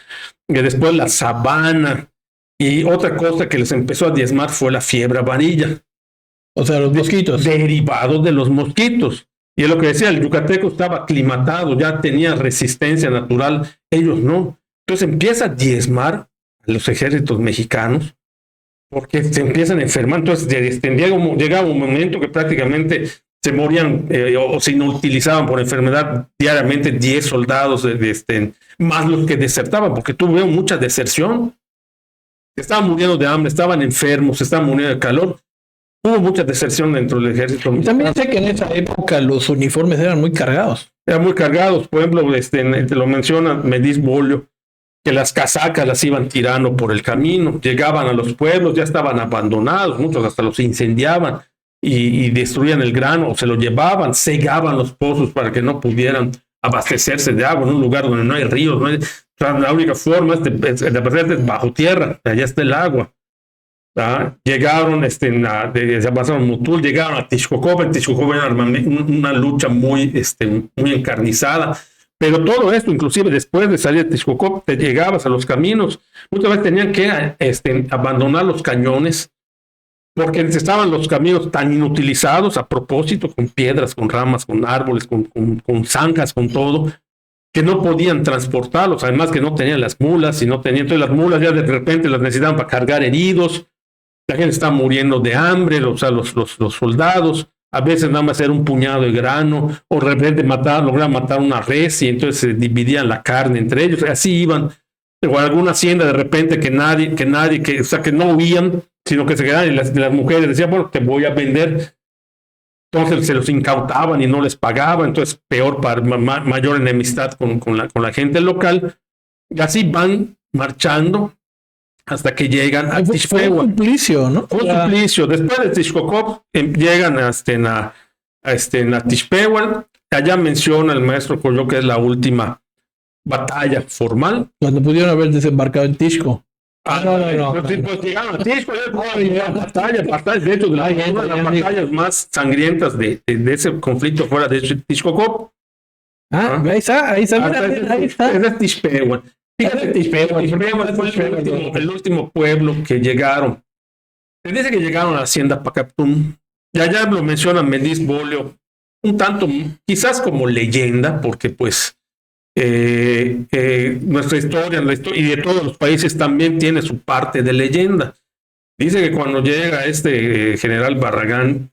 Speaker 2: después la sabana, y otra cosa que les empezó a diezmar fue la fiebre amarilla.
Speaker 1: O sea, los mosquitos.
Speaker 2: Derivados de los mosquitos. Y es lo que decía, el yucateco estaba aclimatado, ya tenía resistencia natural, ellos no. Entonces empieza a diezmar a los ejércitos mexicanos, porque se empiezan a enfermar. Entonces llegaba un momento que prácticamente se morían o se inutilizaban por enfermedad diariamente 10 soldados, más los que desertaban, porque tuvo mucha deserción. Estaban muriendo de hambre, estaban enfermos, estaban muriendo de calor. Hubo mucha deserción dentro del ejército.
Speaker 1: Y también sé que en esa época los uniformes eran muy cargados.
Speaker 2: Eran muy cargados. Por ejemplo, te lo menciona Medisbolio, que las casacas las iban tirando por el camino. Llegaban a los pueblos, ya estaban abandonados, muchos hasta los incendiaban y destruían el grano o se lo llevaban, cegaban los pozos para que no pudieran abastecerse de agua en un lugar donde no hay ríos. O sea, la única forma es de abastecerse bajo tierra, allá está el agua. Llegaron, se pasaron Mutul, llegaron a Tixcocopa. En Tixcocopa era una lucha muy encarnizada. Pero todo esto, inclusive después de salir de Tixcocopa, te llegabas a los caminos. Muchas veces tenían que abandonar los cañones porque estaban los caminos tan inutilizados a propósito, con piedras, con ramas, con árboles, con zanjas, con todo, que no podían transportarlos. Además que no tenían las mulas, y no tenían, entonces las mulas ya de repente las necesitaban para cargar heridos. La gente está muriendo de hambre, o sea, los soldados. A veces nada más era un puñado de grano, o de repente lograban matar una res y entonces se dividían la carne entre ellos. Así iban, o alguna hacienda de repente que no huían, sino que se quedaban, y las mujeres decían, bueno, te voy a vender. Entonces se los incautaban y no les pagaban, entonces peor, mayor enemistad con la gente local. Y así van marchando hasta que llegan a
Speaker 1: Fue un suplicio, ¿no?
Speaker 2: Fue un suplicio. Después de Tixcocopa llegan a Tixpehual. Allá menciona el maestro Coyoc que es la última batalla formal.
Speaker 1: Cuando pudieron haber desembarcado en Tixco.
Speaker 2: No. Pues llegaron a Tixco, batalla, de hecho, una de las batallas más sangrientas de ese conflicto fuera de Tixcocopa.
Speaker 1: Ahí está. Ahí está.
Speaker 2: Es Tixpehual. Fue el último pueblo que llegaron. Se dice que llegaron a la hacienda Pacaptún. Y allá lo menciona Medisbolio, un tanto, quizás como leyenda, porque pues nuestra historia y de todos los países también tiene su parte de leyenda. Dice que cuando llega general Barragán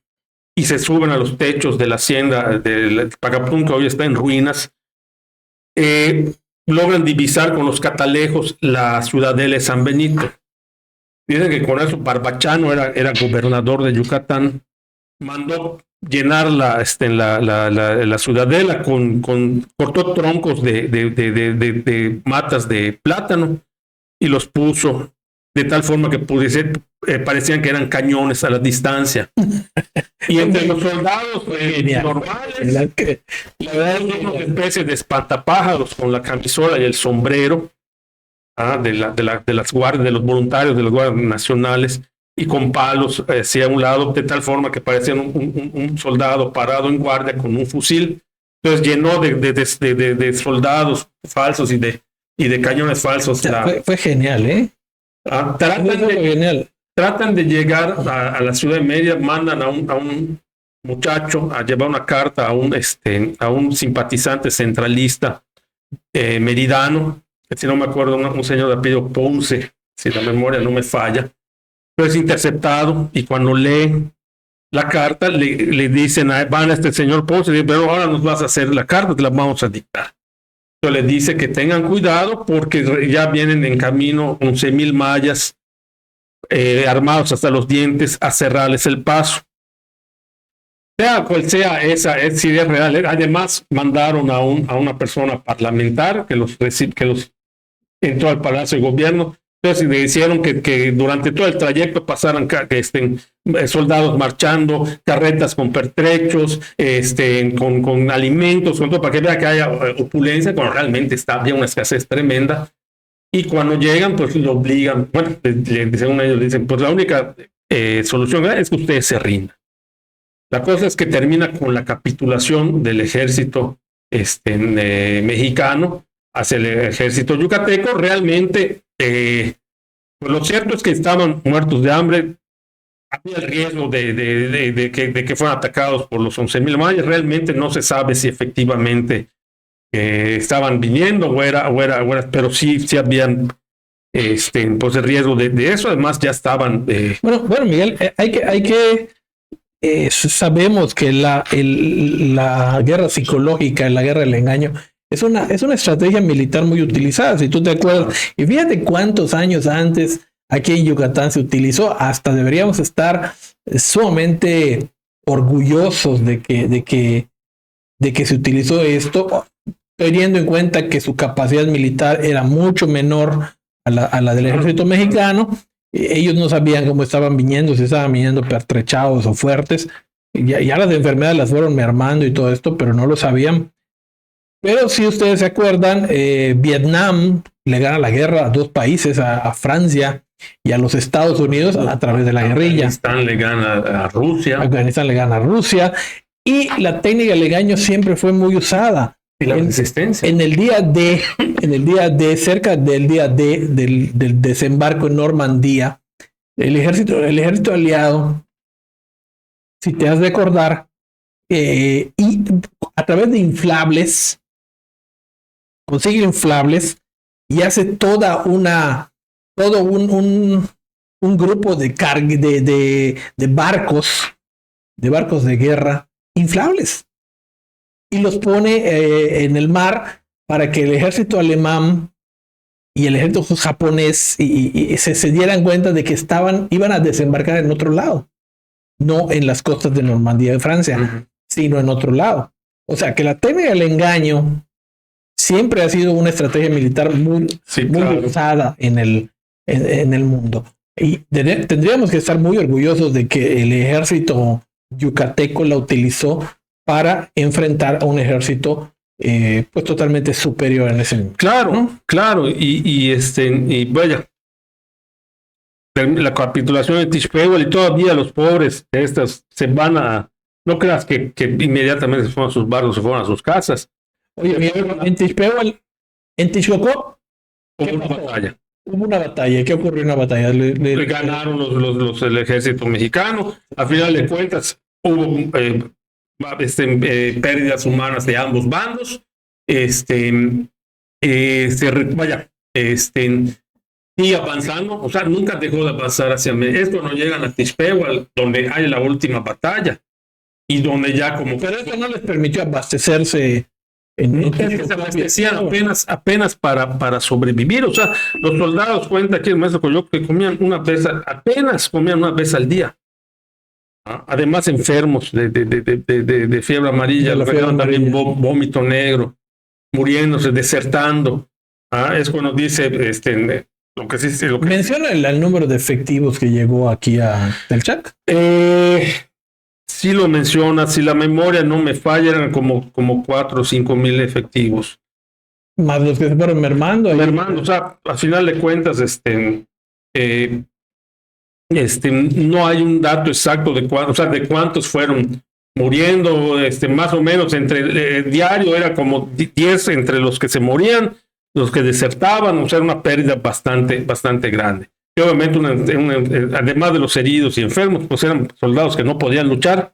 Speaker 2: y se suben a los techos de la hacienda de Pacaptún, que hoy está en ruinas, logran divisar con los catalejos la ciudadela de San Benito. Dicen que con eso Barbachano era gobernador de Yucatán, mandó llenar la ciudadela cortó troncos de matas de plátano y los puso de tal forma que parecían que eran cañones a la distancia. Y entre los soldados normales, la verdad es una especie de espantapájaros con la camisola y el sombrero de las guardias, de los voluntarios de las guardias nacionales, y con palos hacia un lado, de tal forma que parecían un soldado parado en guardia con un fusil. Entonces llenó de soldados falsos y de cañones falsos.
Speaker 1: Fue genial, ¿eh?
Speaker 2: Tratan de llegar a la ciudad de Mérida, mandan a un muchacho a llevar una carta a un simpatizante centralista meridano, que si no me acuerdo, un señor de apellido Ponce, si la memoria no me falla. Pero es interceptado, y cuando lee la carta le dicen, van a este señor Ponce, y dice, pero ahora nos vas a hacer la carta, te la vamos a dictar. Entonces le dice que tengan cuidado porque ya vienen en camino 11,000 mayas armados hasta los dientes a cerrarles el paso. Sea cual sea esa idea real. Además mandaron a una persona parlamentar que los entró al Palacio de Gobierno. Entonces le hicieron que durante todo el trayecto pasaran soldados marchando, carretas con pertrechos, con alimentos, con todo, para que vea que haya opulencia, cuando realmente había una escasez tremenda. Y cuando llegan, pues lo obligan. Bueno, según ellos dicen, pues la única solución es que ustedes se rindan. La cosa es que termina con la capitulación del ejército mexicano hacia el ejército yucateco. Realmente, pues lo cierto es que estaban muertos de hambre. Había el riesgo de que fueran atacados por los 11,000 mayas. Realmente no se sabe si efectivamente estaban viniendo o era, pero sí habían pues el riesgo de eso. Además ya estaban.
Speaker 1: Bueno, Miguel, sabemos que la guerra psicológica, la guerra del engaño, es una estrategia militar muy utilizada, si tú te acuerdas. Y fíjate cuántos años antes aquí en Yucatán se utilizó. Hasta deberíamos estar sumamente orgullosos de que se utilizó esto, teniendo en cuenta que su capacidad militar era mucho menor a la del ejército mexicano. Ellos no sabían cómo estaban viniendo, si estaban viniendo pertrechados o fuertes. Ya las enfermedades las fueron mermando y todo esto, pero no lo sabían. Pero si ustedes se acuerdan, Vietnam le gana la guerra a dos países, a Francia y a los Estados Unidos, a través de la guerrilla.
Speaker 2: Afganistán le gana a Rusia.
Speaker 1: Afganistán le gana a Rusia. Y la técnica del engaño siempre fue muy usada.
Speaker 2: Y la resistencia.
Speaker 1: En el día D, cerca del día D del desembarco en Normandía, el ejército aliado, si te has de acordar, y a través de inflables, consigue inflables y hace todo un grupo de barcos de guerra inflables, y los pone en el mar para que el ejército alemán y el ejército japonés y se dieran cuenta de que iban a desembarcar en otro lado, no en las costas de Normandía de Francia, sino en otro lado. O sea que la técnica del engaño siempre ha sido una estrategia militar muy usada en el mundo. Y tendríamos que estar muy orgullosos de que el ejército yucateco la utilizó para enfrentar a un ejército pues totalmente superior en ese momento.
Speaker 2: Claro. Y vaya, la capitulación de Tixpéhuatl, y todavía los pobres de estas se van a... No creas que inmediatamente se fueron a sus barrios, se fueron a sus casas.
Speaker 1: Oye, en Tixpéhuatl, en Texcoco, hubo una batalla. ¿Qué ocurrió en la batalla?
Speaker 2: Le ganaron el ejército mexicano. A final de cuentas, hubo pérdidas humanas de ambos bandos. Sigue avanzando, o sea, nunca dejó de avanzar hacia México. Esto no llegan a Tixpéhuatl, donde hay la última batalla, y donde ya como...
Speaker 1: Pero eso no les permitió abastecerse
Speaker 2: Decían apenas para sobrevivir. O sea, los soldados, cuenta aquí el maestro Coyoc, que apenas comían una vez al día. Además, enfermos de fiebre amarilla, también vómito negro, muriéndose, desertando. Es cuando dice
Speaker 1: ¿Menciona el número de efectivos que llegó aquí a Telchac?
Speaker 2: Sí lo menciona, si la memoria no me falla, eran como 4 o 5 mil efectivos.
Speaker 1: Más los que se fueron mermando.
Speaker 2: O sea, al final de cuentas, no hay un dato exacto de cuántos fueron muriendo, más o menos entre diario era como 10 entre los que se morían, los que desertaban, o sea, era una pérdida bastante grande. Y obviamente, además de los heridos y enfermos, pues eran soldados que no podían luchar.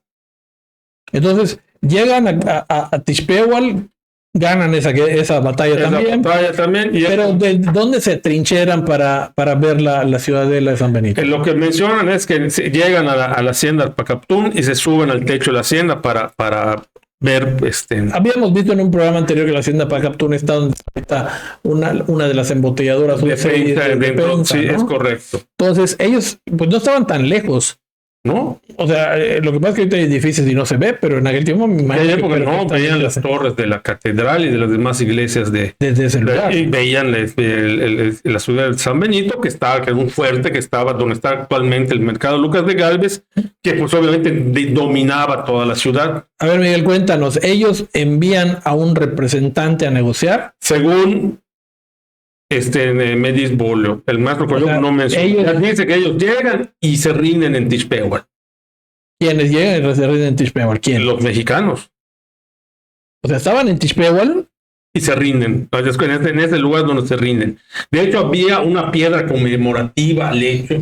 Speaker 1: Entonces, llegan a Tixpehual, ganan esa batalla también. Pero ¿de dónde se trincheran para ver la ciudadela de San Benito?
Speaker 2: Lo que mencionan es que llegan a la hacienda Arpacaptún y se suben al techo de la hacienda para ver.
Speaker 1: Habíamos visto en un programa anterior que la hacienda Arpacaptún está donde está una de las embotelladoras
Speaker 2: de defensa, sí, ¿no? Es correcto.
Speaker 1: Entonces, ellos pues no estaban tan lejos, ¿no? O sea, lo que pasa es que ahorita hay edificios y no se ve, pero en aquel tiempo me imagino
Speaker 2: que no, veían las torres de la catedral y de las demás iglesias
Speaker 1: desde ese lugar.
Speaker 2: Y veían la ciudad de San Benito, que era un fuerte que estaba donde está actualmente el mercado Lucas de Gálvez, que pues obviamente dominaba toda la ciudad.
Speaker 1: A ver, Miguel, cuéntanos, ¿ellos envían a un representante a negociar?
Speaker 2: Según Medis Bolio, el maestro Coyoc no menciona. Dice que ellos llegan y se rinden en Tixpehual.
Speaker 1: ¿Quiénes llegan y se rinden en Tixpehual? ¿Quién?
Speaker 2: Los mexicanos.
Speaker 1: O sea, estaban en Tixpehual
Speaker 2: y se rinden. En ese lugar donde se rinden. De hecho, había una piedra conmemorativa al hecho,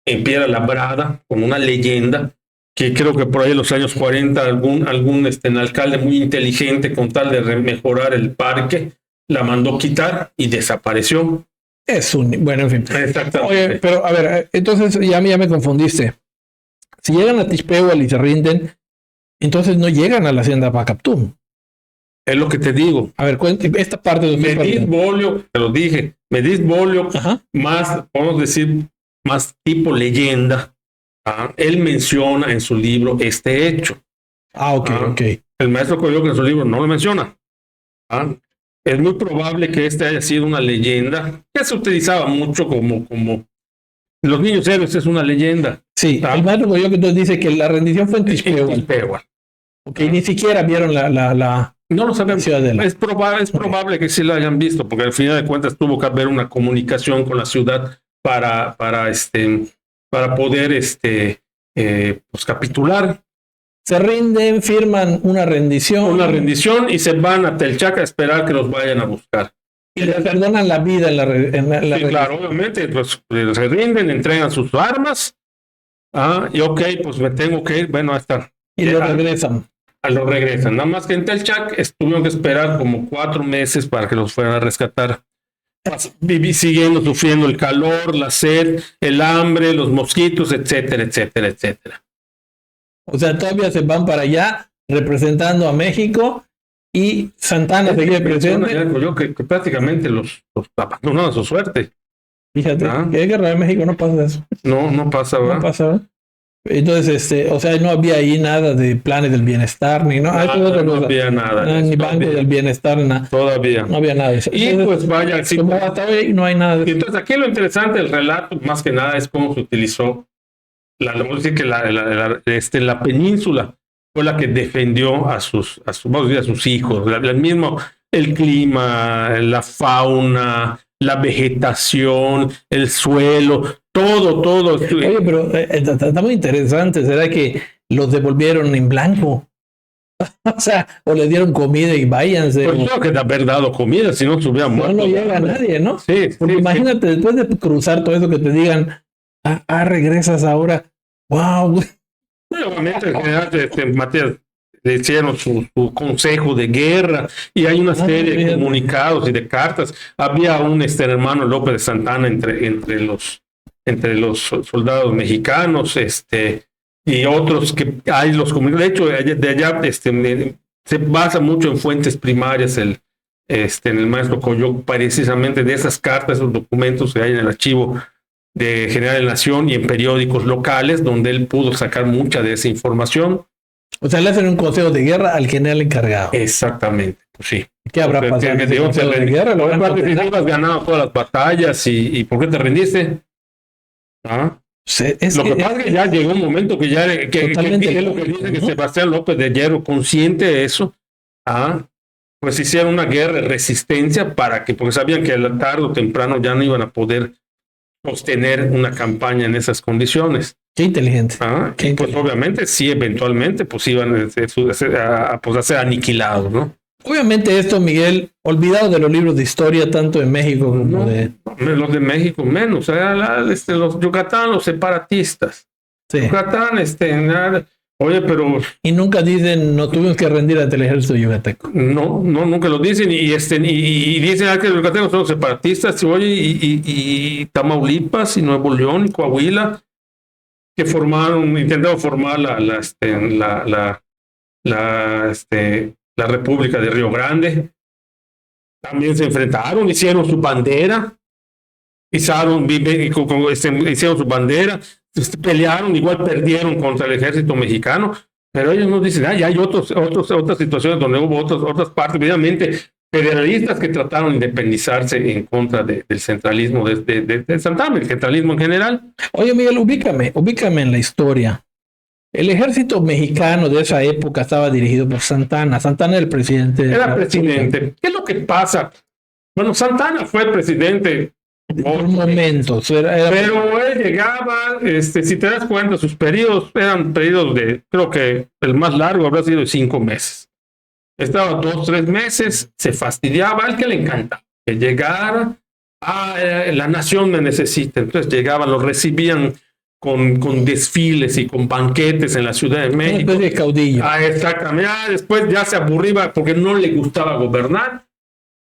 Speaker 2: en piedra labrada, con una leyenda, que creo que por ahí en los años 40 algún alcalde muy inteligente, con tal de mejorar el parque, la mandó quitar y desapareció.
Speaker 1: Bueno, en fin.
Speaker 2: Exactamente.
Speaker 1: Oye, pero a ver, entonces ya me confundiste. Si llegan a Tixpehual y se rinden, entonces no llegan a la hacienda Arpacaptún.
Speaker 2: Es lo que te digo.
Speaker 1: A ver, esta parte de
Speaker 2: Medis Bolio, te lo dije, Medis Bolio, más, podemos decir, más tipo leyenda. Él menciona en su libro este hecho.
Speaker 1: Ok.
Speaker 2: El maestro Coyoc en su libro no lo menciona. Es muy probable que haya sido una leyenda que se utilizaba mucho como los niños héroes, es una leyenda.
Speaker 1: Sí, el maestro Coyoc entonces dice que la rendición fue en Tixpehual. Ok, ni siquiera vieron
Speaker 2: no lo sabemos.
Speaker 1: Ciudadela.
Speaker 2: Es probable que sí la hayan visto, porque al final de cuentas tuvo que haber una comunicación con la ciudad para poder pues capitular.
Speaker 1: Se rinden, firman una rendición
Speaker 2: y se van a Telchac a esperar que los vayan a buscar.
Speaker 1: Y les perdonan la vida en la
Speaker 2: sí, claro, obviamente, pues se rinden, entregan sus armas. Y ok, pues me tengo que ir, bueno, hasta.
Speaker 1: Y lo regresan.
Speaker 2: Lo regresan. Nada más que en Telchac tuvieron que esperar como 4 meses para que los fueran a rescatar. Siguiendo sufriendo el calor, la sed, el hambre, los mosquitos, etcétera. O
Speaker 1: sea, todavía se van para allá representando a México y Santana seguía presente.
Speaker 2: Yo que prácticamente los abandonaron a su suerte.
Speaker 1: Fíjate, que en Guerra de México no pasa eso.
Speaker 2: No pasa, ¿verdad?
Speaker 1: No pasa, ¿verdad? Entonces, o sea, no había ahí nada de planes del bienestar, ni no
Speaker 2: había nada.
Speaker 1: Ni banco del bienestar, nada.
Speaker 2: Todavía.
Speaker 1: No había nada de eso.
Speaker 2: Y entonces, pues vaya, sí,
Speaker 1: como hasta hoy no hay nada de eso.
Speaker 2: Entonces, aquí lo interesante del relato, más que nada, es cómo se utilizó la península fue la que defendió a sus hijos, el clima, la fauna, la vegetación, el suelo, todo.
Speaker 1: Oye, pero está muy interesante. ¿Será que los devolvieron en blanco? O sea, o le dieron comida y váyanse.
Speaker 2: Pues creo que de haber dado comida, si no se hubiera muerto.
Speaker 1: No llega nadie, ¿no?
Speaker 2: Sí.
Speaker 1: Porque imagínate, después de cruzar todo eso que te digan, regresas ahora. ¡Wow!
Speaker 2: Nuevamente, Matías, le hicieron su consejo de guerra y hay una serie de comunicados y de cartas. Había un hermano López de Santana entre los soldados mexicanos, y otros que hay los comunicados. De hecho, de allá se basa mucho en fuentes primarias en el maestro Coyo, precisamente de esas cartas, esos documentos que hay en el archivo de General de la Nación y en periódicos locales, donde él pudo sacar mucha de esa información.
Speaker 1: O sea, le hacen un consejo de guerra al general encargado.
Speaker 2: Exactamente, pues sí.
Speaker 1: ¿Qué habrá pasado en ese consejo de guerra? ¿Lo habrán condenado?
Speaker 2: Has ganado todas las batallas y ¿por qué te rendiste? ¿Ah? Lo que pasa es que ya llegó un momento que ya que es lo que dice que Sebastián López de Hierro, consciente de eso, pues hicieron una guerra de resistencia porque sabían que tarde o temprano ya no iban a poder sostener una campaña en esas condiciones.
Speaker 1: Qué inteligente.
Speaker 2: Pues obviamente sí, eventualmente pues iban a ser aniquilados, ¿no?
Speaker 1: Obviamente esto, Miguel, olvidado de los libros de historia, tanto de México como de...
Speaker 2: Los de México menos, los Yucatán, los separatistas.
Speaker 1: Sí.
Speaker 2: Yucatán, oye, pero...
Speaker 1: Y nunca dicen, no tuvimos que rendir ante el ejército yucateco.
Speaker 2: No, nunca lo dicen, y dicen que los yucatecos son separatistas, oye, y Tamaulipas, y Nuevo León, y Coahuila, que intentaron formar la República de Río Grande. También se enfrentaron, hicieron su bandera, hicieron su bandera, pelearon, igual perdieron contra el ejército mexicano, pero ellos nos dicen, ya hay otras situaciones donde hubo otras partes, obviamente, federalistas que trataron de independizarse en contra del centralismo de Santana, el centralismo en general.
Speaker 1: Oye, Miguel, ubícame en la historia. El ejército mexicano de esa época estaba dirigido por Santana. Santana era el presidente.
Speaker 2: Era presidente. ¿Qué es lo que pasa? Bueno, Santana fue presidente
Speaker 1: por momentos.
Speaker 2: Pero él llegaba, si te das cuenta, sus periodos eran periodos creo que el más largo habrá sido de 5 meses. Estaba 2, 3 meses, se fastidiaba, al que le encanta que llegara, la nación me necesita. Entonces llegaban, los recibían con desfiles y con banquetes en la Ciudad de México.
Speaker 1: Después de caudillo.
Speaker 2: Exactamente. Después ya se aburría porque no le gustaba gobernar.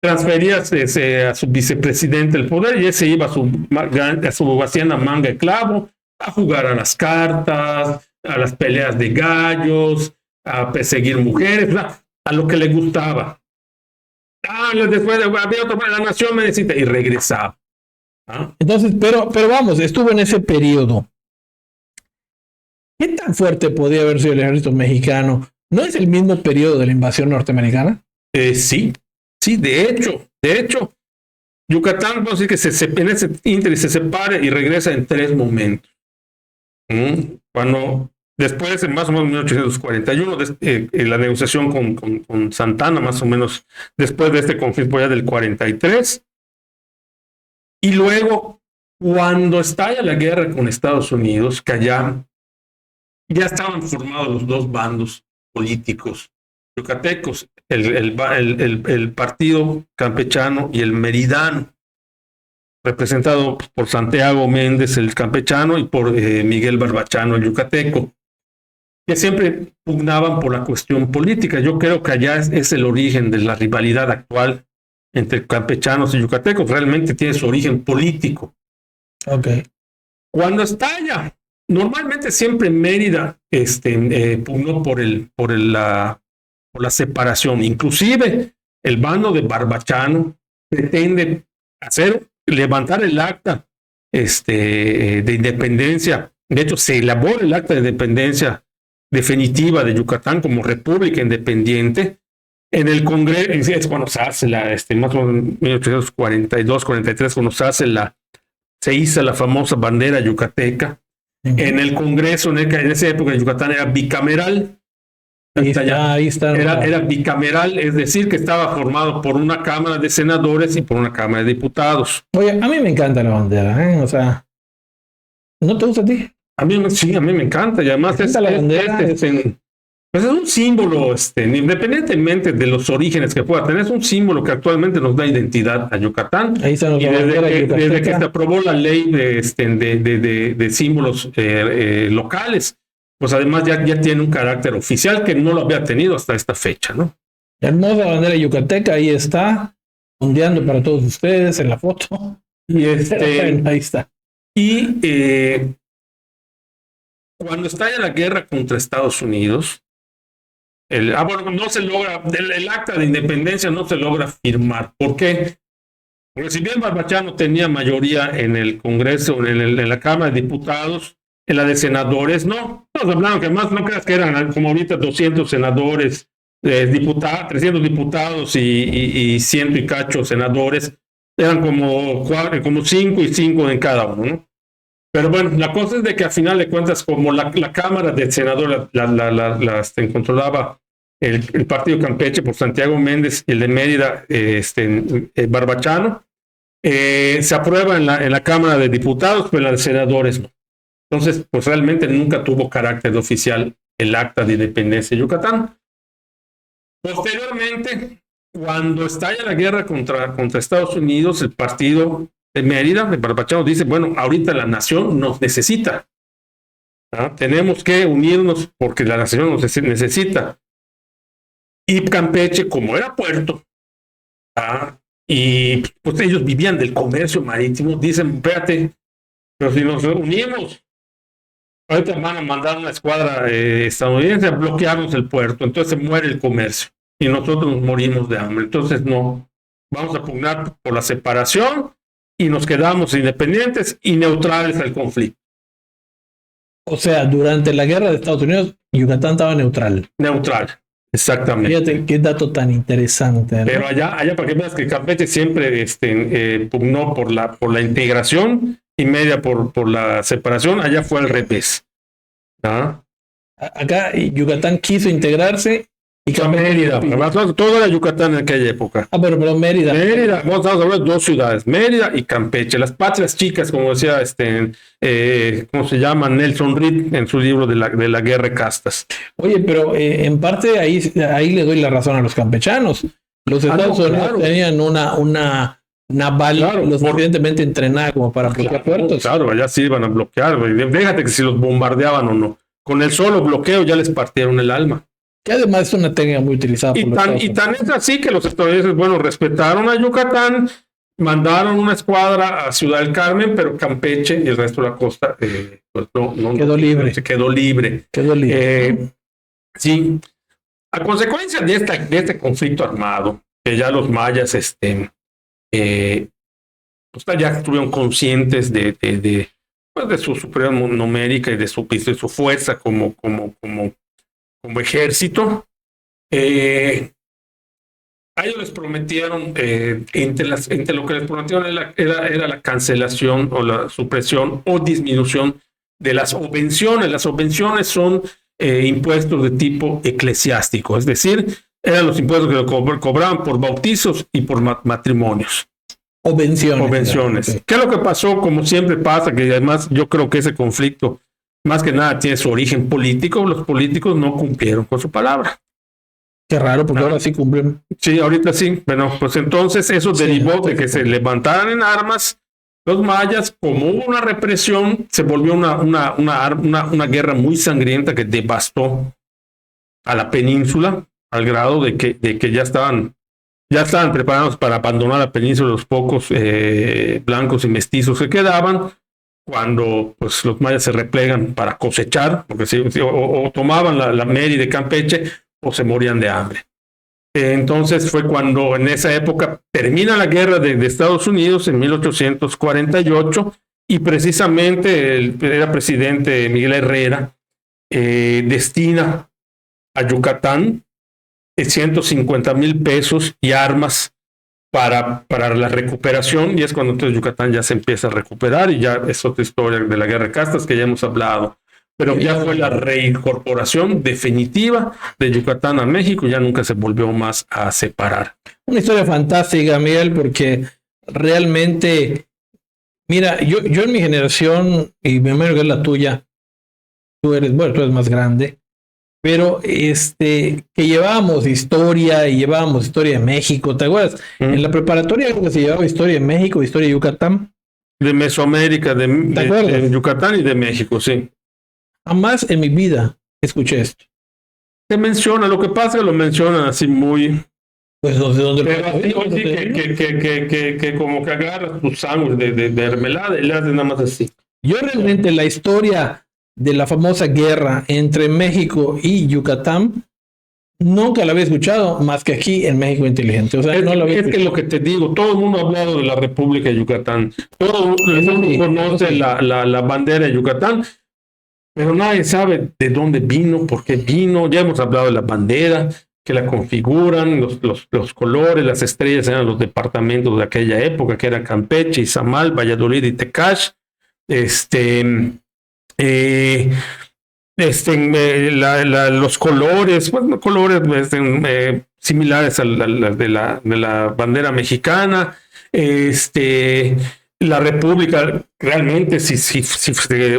Speaker 2: Transfería a su vicepresidente el poder y él se iba a su hacienda Manga y Clavo a jugar a las cartas, a las peleas de gallos, a perseguir mujeres, a lo que le gustaba. Después había otro, la nación me necesita, y regresaba.
Speaker 1: Entonces, pero vamos, estuvo en ese periodo. ¿Qué tan fuerte podía haber sido el ejército mexicano? ¿No es el mismo periodo de la invasión norteamericana?
Speaker 2: Sí, de hecho, Yucatán, vamos a decir que en ese ínter se separa y regresa en 3 momentos. Cuando después, en más o menos 1841, la negociación con Santana, más o menos después de este conflicto ya del 43, y luego cuando estalla la guerra con Estados Unidos, que allá ya estaban formados los 2 bandos políticos yucatecos, el partido campechano y el meridano, representado por Santiago Méndez, el campechano, y por Miguel Barbachano, el yucateco, que siempre pugnaban por la cuestión política. Yo creo que allá es el origen de la rivalidad actual entre campechanos y yucatecos, realmente tiene su origen político.
Speaker 1: Okay.
Speaker 2: Cuando estalla, normalmente siempre Mérida pugnó por la separación. Inclusive el bando de Barbachano pretende levantar el acta de independencia. De hecho, se elabora el acta de independencia definitiva de Yucatán como república independiente. En el Congreso, es cuando se hace más o menos en 1842, 43, cuando se hizo la famosa bandera yucateca. En el Congreso, en esa época, Yucatán era bicameral.
Speaker 1: Ahí está.
Speaker 2: Era bicameral, es decir, que estaba formado por una Cámara de Senadores y por una Cámara de Diputados.
Speaker 1: Oye, a mí me encanta la bandera, O sea, ¿no te gusta a ti?
Speaker 2: A mí me encanta, y además
Speaker 1: la bandera
Speaker 2: pues es un símbolo, independientemente de los orígenes que pueda tener, es un símbolo que actualmente nos da identidad a Yucatán.
Speaker 1: Ahí está
Speaker 2: y desde que se aprobó la ley de símbolos locales, pues además ya tiene un carácter oficial que no lo había tenido hasta esta fecha, ¿no?
Speaker 1: La hermosa bandera yucateca ahí está, ondeando para todos ustedes en la foto.
Speaker 2: Y
Speaker 1: ahí está.
Speaker 2: Y cuando estalla la guerra contra Estados Unidos, bueno, no se logra, el acta de independencia no se logra firmar. ¿Por qué? Porque si bien Barbachano tenía mayoría en el Congreso, en la Cámara de Diputados, en la de senadores, no. Estamos hablando que además no creas que eran como ahorita 200 senadores, 300 diputados y 100 y cacho senadores. Eran como 5 y 5 en cada uno, ¿no? Pero bueno, la cosa es de que a final de cuentas, como la Cámara de Senadores controlaba el partido Campeche por Santiago Méndez y el de Mérida, Barbachano, se aprueba en la Cámara de Diputados, pero en la de Senadores no. Entonces, pues realmente nunca tuvo carácter de oficial el acta de independencia de Yucatán. Posteriormente, cuando estalla la guerra contra Estados Unidos, el partido de Mérida, de Barbachano, dice, bueno, ahorita la nación nos necesita. Tenemos que unirnos porque la nación nos necesita. Y Campeche, como era puerto, y pues ellos vivían del comercio marítimo, dicen, espérate, pero si nos unimos, ahorita van a mandar una escuadra estadounidense a bloquearnos el puerto, entonces se muere el comercio y nosotros nos morimos de hambre. Entonces no, vamos a pugnar por la separación y nos quedamos independientes y neutrales al conflicto.
Speaker 1: O sea, durante la guerra de Estados Unidos, Yucatán estaba neutral.
Speaker 2: Neutral, exactamente.
Speaker 1: Fíjate qué dato tan interesante, ¿no?
Speaker 2: Pero allá para que veas que Campeche siempre pugnó por la integración y Mérida por la separación, allá fue al revés.
Speaker 1: Acá Yucatán quiso integrarse y
Speaker 2: Mérida, todo era Yucatán en aquella época.
Speaker 1: Pero Mérida.
Speaker 2: Vamos a hablar de dos ciudades, Mérida y Campeche, las patrias chicas, como decía ¿cómo se llama? Nelson Reed en su libro de la guerra de castas.
Speaker 1: Oye, pero en parte ahí le doy la razón a los campechanos. Los Estados Unidos tenían una naval lo suficientemente entrenada como para bloquear puertos.
Speaker 2: Claro, allá sí iban a bloquear. Fíjate que si los bombardeaban o no. Con el solo bloqueo ya les partieron el alma.
Speaker 1: Que además es una técnica muy utilizada por los Estados Unidos.
Speaker 2: Y tan es así que los estadounidenses, bueno, respetaron a Yucatán, mandaron una escuadra a Ciudad del Carmen, pero Campeche y el resto de la costa pues
Speaker 1: quedó libre.
Speaker 2: Se quedó libre. Sí. A consecuencia de este conflicto armado, que ya los mayas pues ya estuvieron conscientes de su superioridad numérica y de su fuerza como ejército. A ellos les prometieron, entre lo que les prometieron era la cancelación o la supresión o disminución de las obvenciones. Las obvenciones son impuestos de tipo eclesiástico, es decir, eran los impuestos que cobraban por bautizos y por matrimonios. Obvenciones. Okay. ¿Qué es lo que pasó? Como siempre pasa, que además yo creo que ese conflicto más que nada tiene su origen político. Los políticos no cumplieron con su palabra.
Speaker 1: Qué raro, porque ahora sí cumplen.
Speaker 2: Sí, ahorita sí. Bueno, pues entonces eso derivó de que se levantaran en armas los mayas. Como hubo una represión, se volvió una guerra muy sangrienta que devastó a la península al grado de que ya estaban preparados para abandonar la península los pocos blancos y mestizos que quedaban. Cuando pues los mayas se replegan para cosechar, porque o tomaban la Mérida de Campeche o se morían de hambre. Entonces fue cuando en esa época termina la guerra de Estados Unidos en 1848 y precisamente era presidente Miguel Herrera, destina a Yucatán 150,000 pesos y armas para la recuperación, y es cuando entonces Yucatán ya se empieza a recuperar, y ya es otra historia de la guerra de castas que ya hemos hablado, pero ya fue la reincorporación definitiva de Yucatán a México, ya nunca se volvió más a separar.
Speaker 1: Una historia fantástica, Miguel, porque realmente, mira, yo en mi generación, y me imagino que es la tuya, tú eres más grande, pero que llevábamos historia y llevábamos historia de México, ¿te acuerdas? En la preparatoria creo que se llevaba historia de México, historia de Yucatán.
Speaker 2: De Mesoamérica, de Yucatán y de México, sí.
Speaker 1: Jamás en mi vida escuché esto.
Speaker 2: Se menciona, lo que pasa es que lo mencionan así muy...
Speaker 1: Pues no sé dónde
Speaker 2: que como que agarras tu sándwich de mermelada y le haces nada más así.
Speaker 1: Yo realmente la historia de la famosa guerra entre México y Yucatán nunca la había escuchado más que aquí en México Inteligente. O sea, no lo había
Speaker 2: Es que lo que te digo, todo el mundo ha hablado de la República de Yucatán, todo el mundo conoce la bandera de Yucatán, pero nadie sabe de dónde vino, por qué vino. Ya hemos hablado de la bandera, que la configuran, los colores, las estrellas eran los departamentos de aquella época, que era Campeche, Izamal, Valladolid y Tecash. Los colores, pues no colores similares a de la bandera mexicana. La República, realmente, si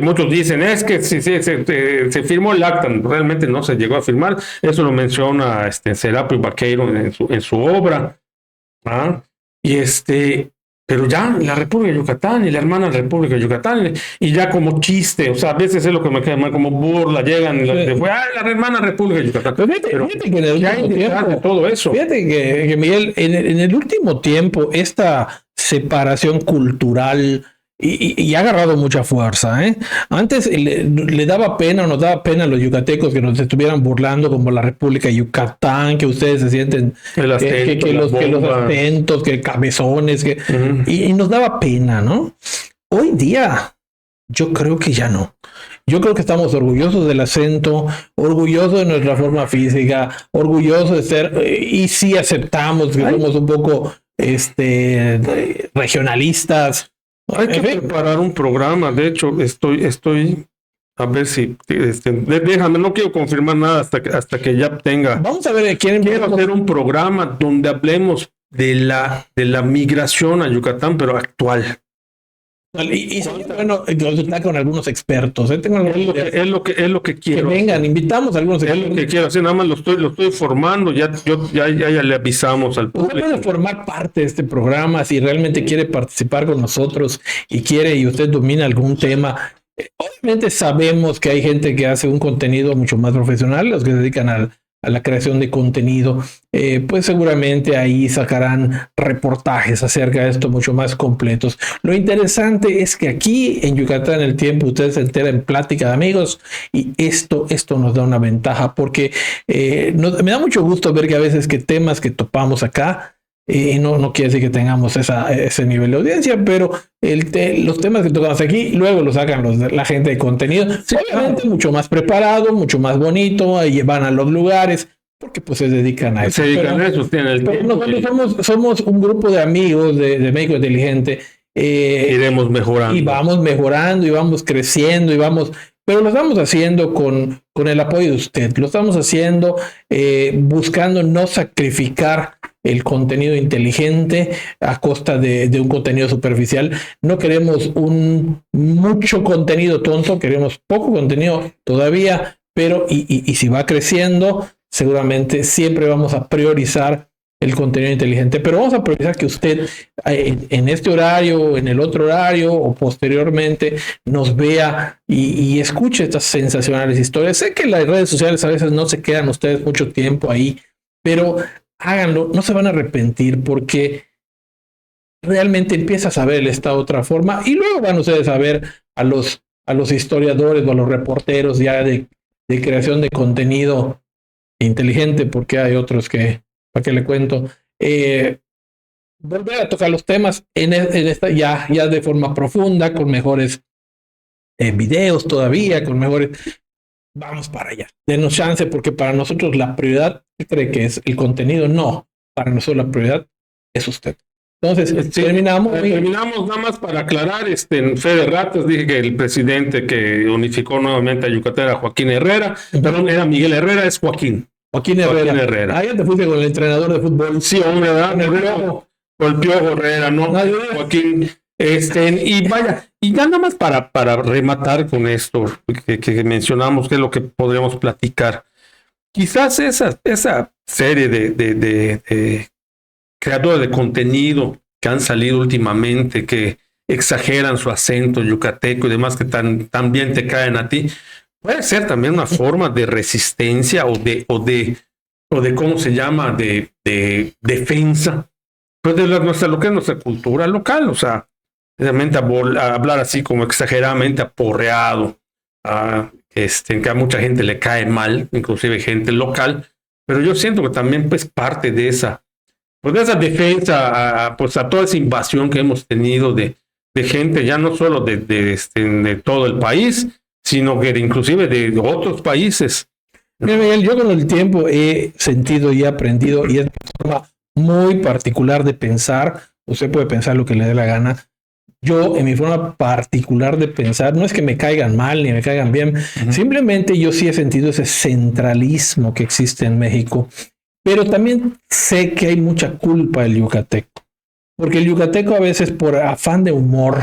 Speaker 2: muchos dicen, es que se firmó el acta, realmente no se llegó a firmar. Eso lo menciona Serapio Baqueiro en su obra. ¿Ah? Pero ya la República de Yucatán y la hermana República de Yucatán, y ya como chiste, o sea, a veces es lo que me queda mal, como burla, llegan y la hermana República de Yucatán.
Speaker 1: Pero fíjate que en el último tiempo,
Speaker 2: todo eso.
Speaker 1: Fíjate que Miguel, en el último tiempo, esta separación cultural y ha agarrado mucha fuerza, ¿eh? Antes le daba pena, nos daba pena a los yucatecos que nos estuvieran burlando como la República de Yucatán, que ustedes se sienten que los acentos, que cabezones, y nos daba pena, ¿no? Hoy día, yo creo que ya no. Yo creo que estamos orgullosos del acento, orgullosos de nuestra forma física, orgullosos de ser, y sí aceptamos que somos un poco regionalistas.
Speaker 2: Hay que preparar un programa. De hecho, estoy a ver si déjame, no quiero confirmar nada hasta que ya tenga.
Speaker 1: Vamos a ver,
Speaker 2: quiero hacer un programa donde hablemos de la migración a Yucatán, pero actual.
Speaker 1: Y bueno, consultar con algunos expertos.
Speaker 2: Es lo que quiero.
Speaker 1: Que vengan, invitamos a algunos expertos.
Speaker 2: Es lo que quiero hacer, nada más lo estoy formando. Ya le avisamos al público.
Speaker 1: Usted puede formar parte de este programa si realmente quiere participar con nosotros y usted domina algún tema. Obviamente sabemos que hay gente que hace un contenido mucho más profesional, los que se dedican a la creación de contenido, pues seguramente ahí sacarán reportajes acerca de esto mucho más completos. Lo interesante es que aquí en Yucatán el tiempo usted se entera en plática de amigos y esto nos da una ventaja porque me da mucho gusto ver que a veces que temas que topamos acá, no quiere decir que tengamos ese nivel de audiencia, pero los temas que tocamos aquí luego los sacan la gente de contenido, sí, obviamente mucho más preparado, mucho más bonito, ahí van a los lugares porque pues se dedican a eso. Nosotros somos un grupo de amigos de México Inteligente.
Speaker 2: Iremos mejorando.
Speaker 1: Y vamos mejorando y vamos creciendo pero lo estamos haciendo con el apoyo de usted, lo estamos haciendo buscando no sacrificar el contenido inteligente a costa de un contenido superficial. No queremos mucho contenido tonto, queremos poco contenido todavía, pero y si va creciendo, seguramente siempre vamos a priorizar el contenido inteligente, pero vamos a priorizar que usted en este horario, en el otro horario o posteriormente nos vea y escuche estas sensacionales historias. Sé que las redes sociales a veces no se quedan ustedes mucho tiempo ahí, pero háganlo, no se van a arrepentir porque realmente empiezas a ver esta otra forma y luego van ustedes a ver a los historiadores o a los reporteros ya de creación de contenido inteligente, porque hay otros que, ¿para qué le cuento? Volver a tocar los temas en esta ya de forma profunda, con mejores videos todavía, con mejores. Vamos para allá. Denos chance, porque para nosotros la prioridad, ¿qué cree que es el contenido? No, para nosotros la prioridad es usted. Entonces, terminamos
Speaker 2: nada más para aclarar, en Fe de Ratas dije que el presidente que unificó nuevamente a Yucatán era Joaquín Herrera, perdón, era Miguel Herrera, es Joaquín Herrera.
Speaker 1: Ah, ya te fuiste con el entrenador de fútbol.
Speaker 2: Sí, hombre, ¿verdad? Con el Piojo Herrera, ¿no? Joaquín. Y vaya, y ya nada más para rematar con esto que mencionamos, que es lo que podríamos platicar. Quizás esa serie de creadores de contenido que han salido últimamente, que exageran su acento yucateco y demás, que tan bien te caen a ti, puede ser también una forma de resistencia o de ¿cómo se llama? De defensa, pues de lo que es nuestra cultura local, o sea, realmente hablar así como exageradamente aporreado, que a mucha gente le cae mal, inclusive gente local, pero yo siento que también pues parte de esa, pues de esa defensa pues a toda esa invasión que hemos tenido de gente, ya no solo de todo el país, sino que inclusive de otros países.
Speaker 1: Mira, Miguel, yo con el tiempo he sentido y he aprendido, y es una forma muy particular de pensar. Usted puede pensar lo que le dé la gana. Yo, en mi forma particular de pensar, no es que me caigan mal ni me caigan bien, simplemente yo sí he sentido ese centralismo que existe en México, pero también sé que hay mucha culpa del yucateco, porque el yucateco a veces por afán de humor,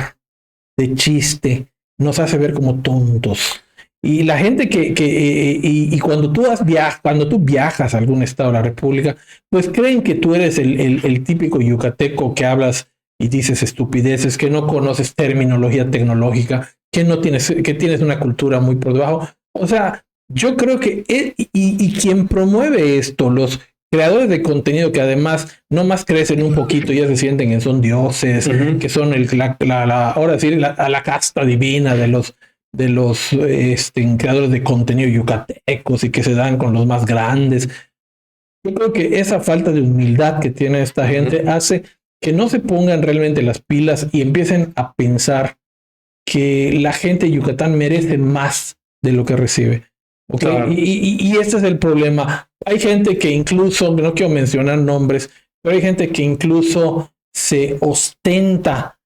Speaker 1: de chiste, nos hace ver como tontos. Y la gente y cuando tú viajas a algún estado de la República, pues creen que tú eres el típico yucateco que hablas y dices estupideces, que no conoces terminología tecnológica, que tienes una cultura muy por debajo. O sea, yo creo que quien promueve esto, los creadores de contenido que además no más crecen un poquito, ya se sienten que son dioses, que son ahora sí, la casta divina de los creadores de contenido yucatecos y que se dan con los más grandes. Yo creo que esa falta de humildad que tiene esta gente hace que no se pongan realmente las pilas y empiecen a pensar que la gente de Yucatán merece más de lo que recibe. ¿Okay? Claro. Y este es el problema. Hay gente que incluso, no quiero mencionar nombres, pero hay gente que incluso se ostenta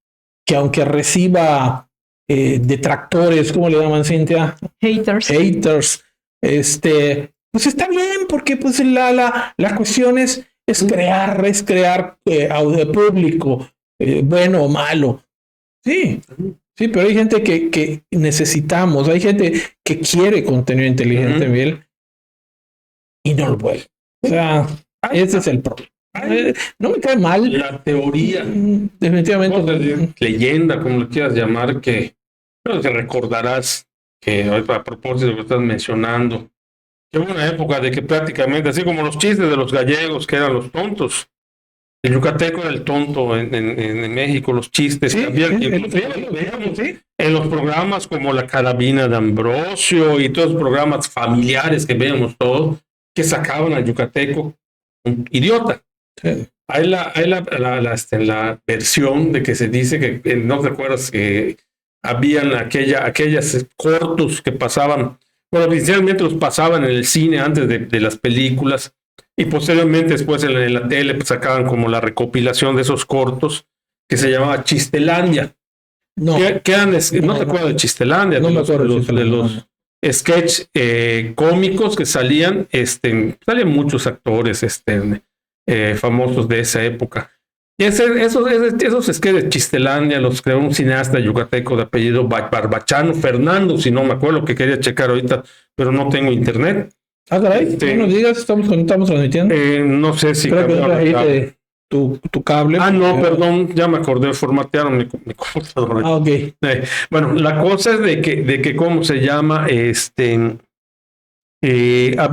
Speaker 1: que aunque reciba detractores, ¿cómo le llaman, Cintia? Haters. Pues está bien, porque pues la cuestión es crear audio público, bueno o malo. Sí, pero hay gente que necesitamos, hay gente que quiere contenido inteligente, Miguel, y no lo puede. O sea, ese es el problema. No me cae mal.
Speaker 2: La teoría.
Speaker 1: Definitivamente.
Speaker 2: Leyenda, como lo quieras llamar, que recordarás que a propósito de lo que estás mencionando, que hubo una época de que prácticamente, así como los chistes de los gallegos, que eran los tontos, el yucateco era el tonto en México, los chistes que había, en los programas como La Carabina de Ambrosio y todos los programas familiares que veíamos todos, que sacaban al yucateco un idiota. Sí. Hay la versión de que se dice que, no recuerdas que habían aquellas cortos que pasaban. Bueno, inicialmente los pasaban en el cine antes de las películas y posteriormente después en la tele pues, sacaban como la recopilación de esos cortos que se llamaba Chistelandia. No te acuerdas de Chistelandia, no de los sketch cómicos que salían muchos actores famosos de esa época. Y esos sketches de Chistelandia los creó un cineasta yucateco de apellido Barbachano, Fernando, si no me acuerdo, que quería checar ahorita, pero no tengo internet.
Speaker 1: Caray, no nos digas, estamos transmitiendo.
Speaker 2: No sé si
Speaker 1: creo que tu cable.
Speaker 2: No, perdón, ya me acordé, formatearon mi computadora.
Speaker 1: Ok.
Speaker 2: Bueno, la cosa es de que ¿cómo se llama? Había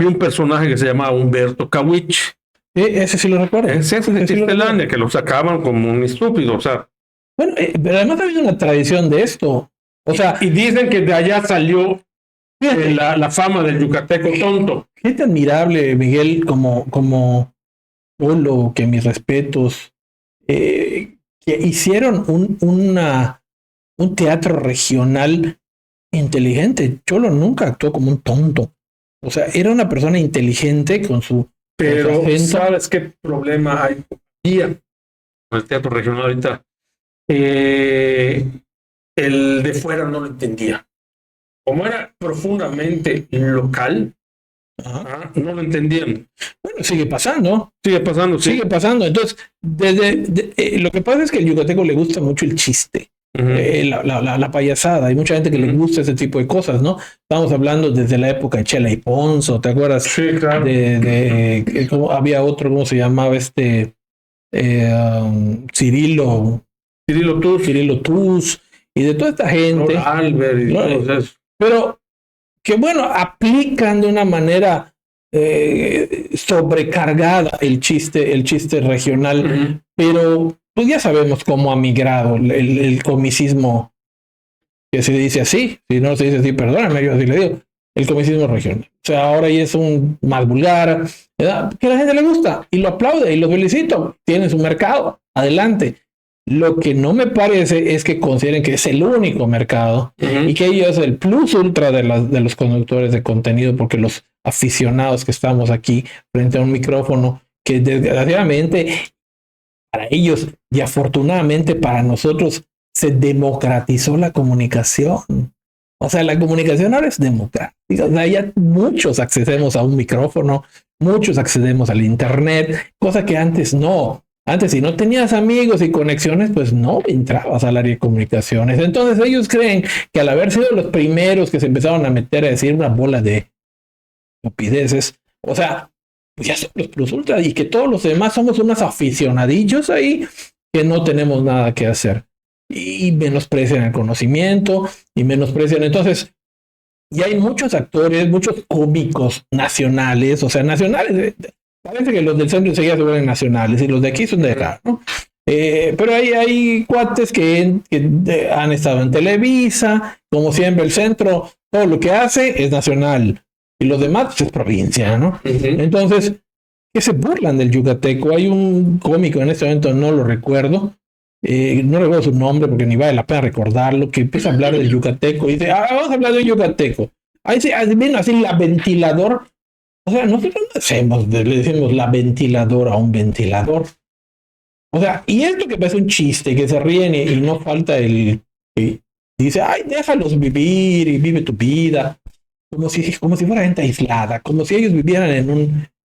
Speaker 2: un personaje que se llamaba Humberto Cawich.
Speaker 1: Ese sí lo recuerdo.
Speaker 2: Ese de Chistelandia, que lo sacaban como un estúpido, o sea.
Speaker 1: Bueno, pero además había una tradición de esto. O sea,
Speaker 2: y dicen que de allá salió la fama del yucateco tonto.
Speaker 1: Gente admirable, Miguel, como Polo, que mis respetos, que hicieron un teatro regional inteligente. Cholo nunca actuó como un tonto. O sea, era una persona inteligente con su...
Speaker 2: Pero, ¿sabes qué problema hay con el teatro regional ahorita? El de fuera no lo entendía. Como era profundamente local, no lo entendían.
Speaker 1: Bueno, sigue pasando.
Speaker 2: Sigue pasando, sí.
Speaker 1: Sigue pasando. Entonces, lo que pasa es que al yucateco le gusta mucho el chiste. La payasada. Hay mucha gente que le gusta ese tipo de cosas, ¿no? Estamos hablando desde la época de Chela y Ponzo, ¿te acuerdas?
Speaker 2: Sí, claro.
Speaker 1: Había otro, ¿cómo se llamaba? Cirilo Tuz y de toda esta gente.
Speaker 2: Albert y todo eso.
Speaker 1: Pero que bueno, aplican de una manera sobrecargada el chiste regional, pero pues ya sabemos cómo ha migrado el comicismo, que se dice así, si no se dice así, perdóname, yo así le digo, el comicismo regional. O sea, ahora ya es un más vulgar, ¿verdad? Que a la gente le gusta y lo aplaude y lo felicito. Tiene su mercado, adelante. Lo que no me parece es que consideren que es el único mercado y que ellos es el plus ultra de los conductores de contenido, porque los aficionados que estamos aquí frente a un micrófono, que desgraciadamente para ellos y afortunadamente para nosotros se democratizó la comunicación. O sea, la comunicación ahora es democrática. O sea, ya muchos accedemos a un micrófono, muchos accedemos al internet, cosa que antes no. Antes, si no tenías amigos y conexiones, pues no entrabas al área de comunicaciones. Entonces ellos creen que al haber sido los primeros que se empezaron a meter a decir una bola de estupideces, o sea, pues ya son los plus ultra y que todos los demás somos unos aficionadillos ahí que no tenemos nada que hacer. Y menosprecian el conocimiento y menosprecian. Entonces, y hay muchos actores, muchos cómicos nacionales, o sea, nacionales. Parece que los del centro enseguida se vuelven nacionales y los de aquí son de acá, ¿no? Pero hay cuates que han estado en Televisa, como siempre el centro, todo lo que hace es nacional y los demás pues, es provincia, ¿no? Entonces, que se burlan del yucateco. Hay un cómico en este momento, no lo recuerdo, no recuerdo su nombre porque ni vale la pena recordarlo, que empieza a hablar del yucateco y dice, vamos a hablar del yucateco. Ahí se viene así la ventilador. O sea, nosotros no le decimos la ventiladora a un ventilador. O sea, y esto que parece un chiste, que se ríen y no falta el que dice, ay, déjalos vivir y vive tu vida. Como si fuera gente aislada, como si ellos vivieran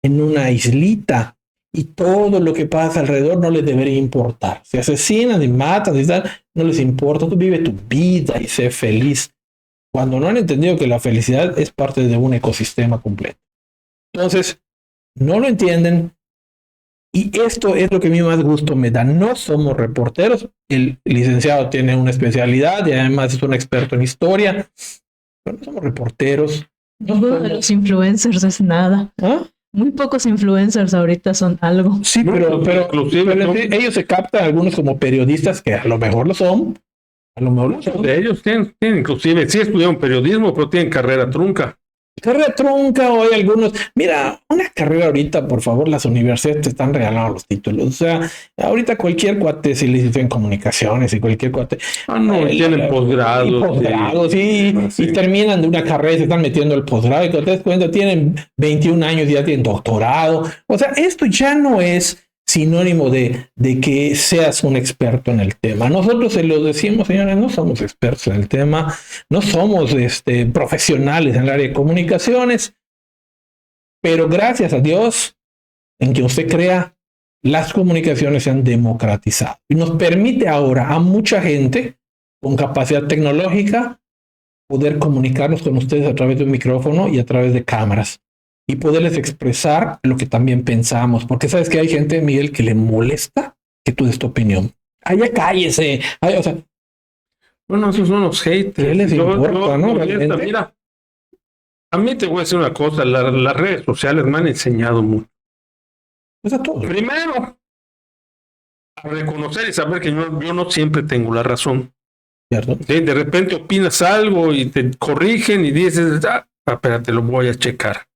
Speaker 1: en una islita y todo lo que pasa alrededor no les debería importar. Se asesinan y matan y tal, no les importa. Tú vive tu vida y sé feliz. Cuando no han entendido que la felicidad es parte de un ecosistema completo. Entonces, no lo entienden y esto es lo que a mí más gusto me da. No somos reporteros, el licenciado tiene una especialidad y además es un experto en historia, pero no somos reporteros.
Speaker 3: Ninguno de los influencers es nada.
Speaker 1: ¿Ah?
Speaker 3: Muy pocos influencers ahorita son algo.
Speaker 1: Sí, pero ellos se captan algunos como periodistas que a lo mejor lo son. A lo mejor
Speaker 2: muchos de ellos tienen inclusive, sí estudiaron periodismo, pero tienen carrera trunca.
Speaker 1: Carrera trunca o hay algunos. Mira, una carrera ahorita, por favor, las universidades te están regalando los títulos. O sea, ahorita cualquier cuate se licenció en comunicaciones y cualquier cuate.
Speaker 2: Tienen posgrados.
Speaker 1: Y terminan de una carrera y se están metiendo el posgrado. Y cuando te das cuenta, tienen 21 años y ya tienen doctorado. O sea, esto ya no es sinónimo de que seas un experto en el tema. Nosotros se lo decimos, señores, no somos expertos en el tema, no somos profesionales en el área de comunicaciones, pero gracias a Dios, en que usted crea, las comunicaciones se han democratizado y nos permite ahora a mucha gente con capacidad tecnológica poder comunicarnos con ustedes a través de un micrófono y a través de cámaras. Y poderles expresar lo que también pensamos. Porque sabes que hay gente, Miguel, que le molesta que tú des tu opinión. Ay, ya cállese. Ay, o sea,
Speaker 2: bueno, esos son los haters.
Speaker 1: ¿Qué les importa, no?
Speaker 2: Mira, a mí te voy a decir una cosa. Las redes sociales me han enseñado mucho.
Speaker 1: Pues a todos.
Speaker 2: Primero, a reconocer y saber que yo no siempre tengo la razón.
Speaker 1: ¿Cierto?
Speaker 2: ¿Sí? De repente opinas algo y te corrigen y dices, espérate, lo voy a checar.